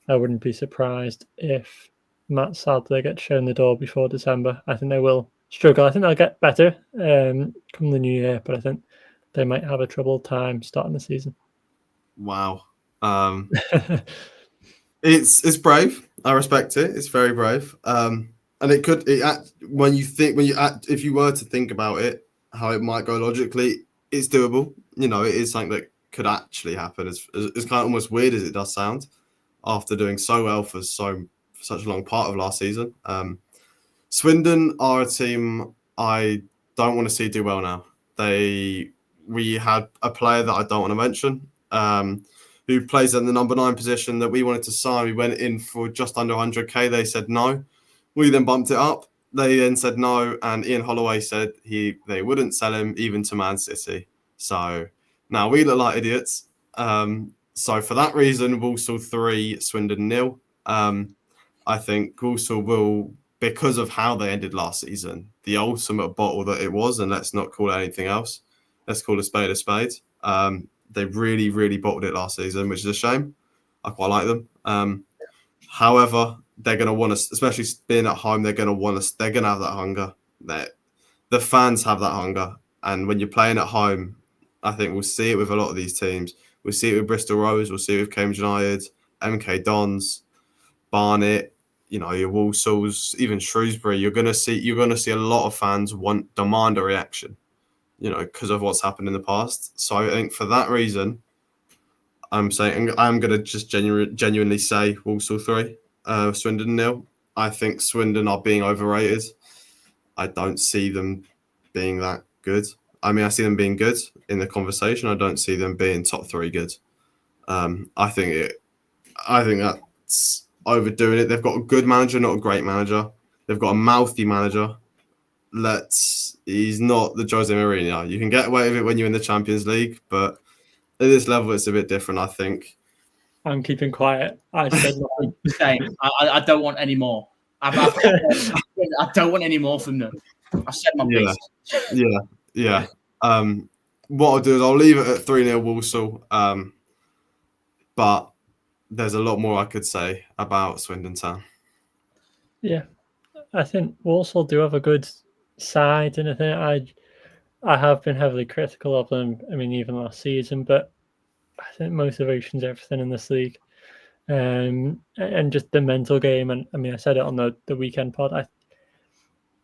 [SPEAKER 2] I wouldn't be surprised if Matt Sadler gets shown the door before December. I think they will struggle. I think they'll get better come the new year, but I think they might have a troubled time starting the season.
[SPEAKER 3] Wow. It's brave. I respect it. It's very brave. And it could, if you were to think about it, how it might go logically, it's doable. It is something that could actually happen. It's kind of almost weird as it does sound, after doing so well for such a long part of last season. Swindon are a team I don't want to see do well now. We had a player that I don't want to mention, who plays in the number 9 position that we wanted to sign. We went in for just under 100k. They said no. We then bumped it up. They then said no, and Ian Holloway said they wouldn't sell him even to Man City. So now we look like idiots. So for that reason, Walsall 3, Swindon 0. I think Walsall will, because of how they ended last season, the ultimate bottle that it was, and let's not call it anything else. Let's call a spade a spade. They really, really bottled it last season, which is a shame. I quite like them. However, they're going to want us, especially being at home, they're going to want us. They're going to have that hunger. The fans have that hunger. And when you're playing at home, I think we'll see it with a lot of these teams. We'll see it with Bristol Rovers. We'll see it with Cambridge United, MK Dons, Barnet, your Walsalls, even Shrewsbury. You're going to see a lot of fans demand a reaction, because of what's happened in the past. So I think for that reason, I'm going to just genuinely say Walsall 3, Swindon 0. I think Swindon are being overrated. I don't see them being that good. I mean, I see them being good in the conversation. I don't see them being top 3 good. I think that's overdoing it. They've got a good manager, not a great manager. They've got a mouthy manager. He's not the Jose Mourinho. You can get away with it when you're in the Champions League, but at this level, it's a bit different, I think.
[SPEAKER 2] I'm keeping quiet. I said nothing.
[SPEAKER 1] Same. I don't want any more. I don't want any more from them. I've said my piece.
[SPEAKER 3] Yeah. What I'll do is I'll leave it at 3-0 Walsall. But there's a lot more I could say about Swindon Town.
[SPEAKER 2] Yeah, I think Walsall do have a good side, and I think I have been heavily critical of them. I mean, even last season, but I think motivation's everything in this league, and just the mental game. And I mean, I said it on the weekend pod.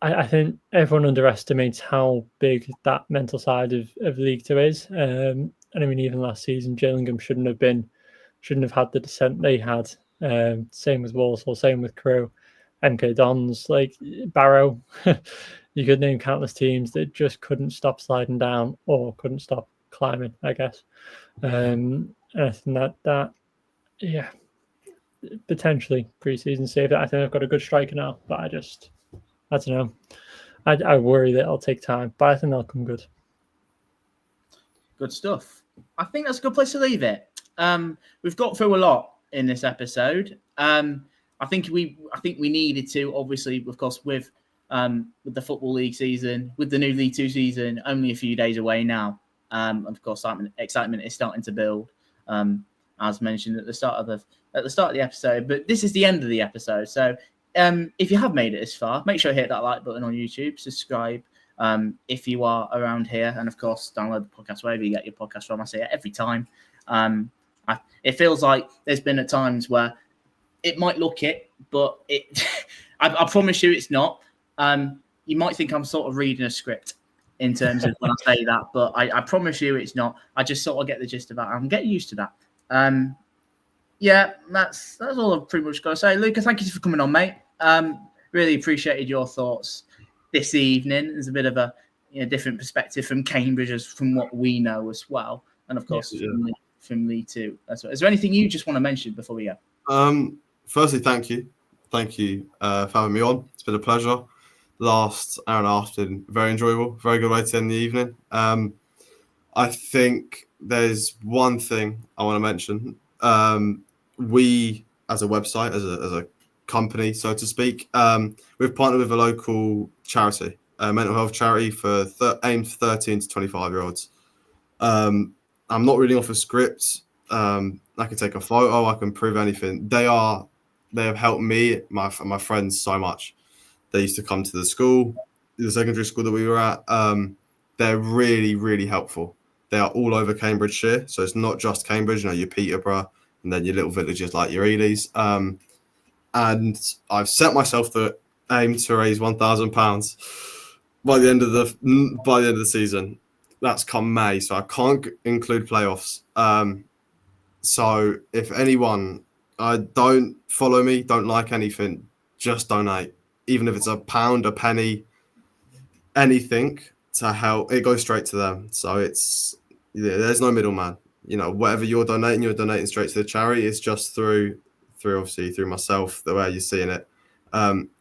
[SPEAKER 2] I think everyone underestimates how big that mental side of League Two is. And I mean, even last season, Gillingham shouldn't have had the descent they had. Same with Walsall, same with Crewe, MK Dons, like Barrow. You could name countless teams that just couldn't stop sliding down or couldn't stop climbing, I guess. And I think that potentially pre-season save. I think I've got a good striker now, but I don't know. I worry that it'll take time, but I think they'll come good.
[SPEAKER 1] Good stuff. I think that's a good place to leave it. We've got through a lot in this episode. I think we needed to, obviously, of course, with the Football League season, with the new League Two season, only a few days away now. Of course, excitement is starting to build, as mentioned at the start of the episode. But this is the end of the episode, so if you have made it this far, make sure you hit that like button on YouTube, subscribe if you are around here, and of course, download the podcast wherever you get your podcast from. I say it every time. It feels like there's been at times where it might look it, but I promise you it's not. You might think I'm sort of reading a script in terms of when I say that, but I promise you it's not. I just sort of get the gist of that. I'm getting used to that. Yeah, that's all I've pretty much got to say. Luca, thank you for coming on, mate. Really appreciated your thoughts this evening. There's a bit of a different perspective from Cambridge as from what we know as well, and of course from League Two as well. Is there anything you just want to mention before we go?
[SPEAKER 3] Firstly, thank you for having me on. It's been a pleasure. Last hour and a half has been very enjoyable. Very good way to end the evening. I think there's one thing I want to mention. we, as a website, as a company, so to speak, we've partnered with a local charity, a mental health charity for aimed for 13 to 25-year-olds. I'm not reading off a script. I can take a photo. I can prove anything. They have helped me, my friends, so much. They used to come to the secondary school that we were at. They're really, really helpful. They are all over Cambridgeshire, so it's not just Cambridge. Your Peterborough, and then your little villages like your Ely's. And I've set myself the aim to raise £1,000 by the end of the season. That's come May, so I can't include playoffs. So if anyone don't follow me, don't like anything, just donate. Even if it's £1, a penny, anything to help, it goes straight to them. So there's no middleman. Whatever you're donating straight to the charity. It's just through myself, the way you're seeing it.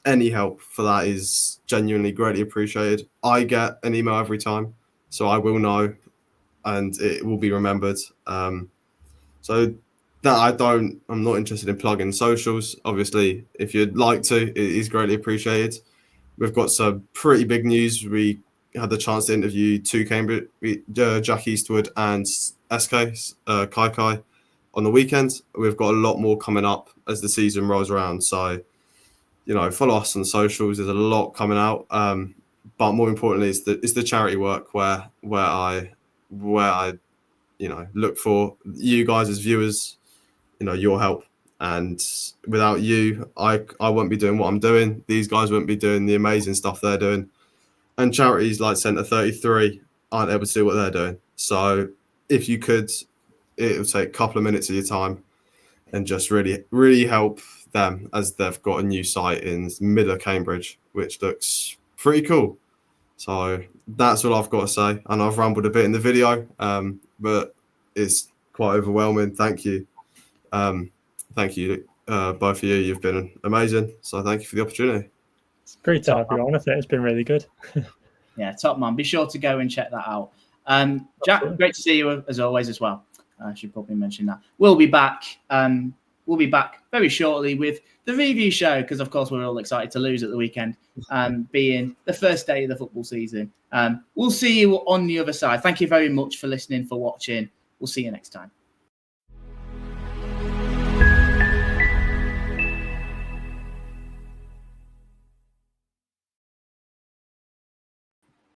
[SPEAKER 3] Any help for that is genuinely greatly appreciated. I get an email every time, so I will know, and it will be remembered. So that I'm not interested in plugging socials. Obviously, if you'd like to, it is greatly appreciated. We've got some pretty big news. We had the chance to interview two Cambridge, Jack Eastwood and SK Kai on the weekend. We've got a lot more coming up as the season rolls around. So, follow us on socials. There's a lot coming out. But more importantly, it's the charity work where I look for you guys as viewers, your help. And without you, I won't be doing what I'm doing. These guys won't be doing the amazing stuff they're doing. And charities like Centre 33 aren't able to do what they're doing. So if you could, it will take a couple of minutes of your time and just really, really help them, as they've got a new site in the middle of Cambridge, which looks pretty cool. So that's all I've got to say. And I've rambled a bit in the video, but it's quite overwhelming. Thank you. Thank you, both of you. You've been amazing. So thank you for the opportunity.
[SPEAKER 2] It's great to have you on. I think it's been really good.
[SPEAKER 1] Yeah, top man. Be sure to go and check that out. Jack, great to see you as always as well. I should probably mention that. We'll be back. We'll be back very shortly with the review show, because of course we're all excited to lose at the weekend, being the first day of the football season. We'll see you on the other side. Thank you very much for listening, for watching. We'll see you next time.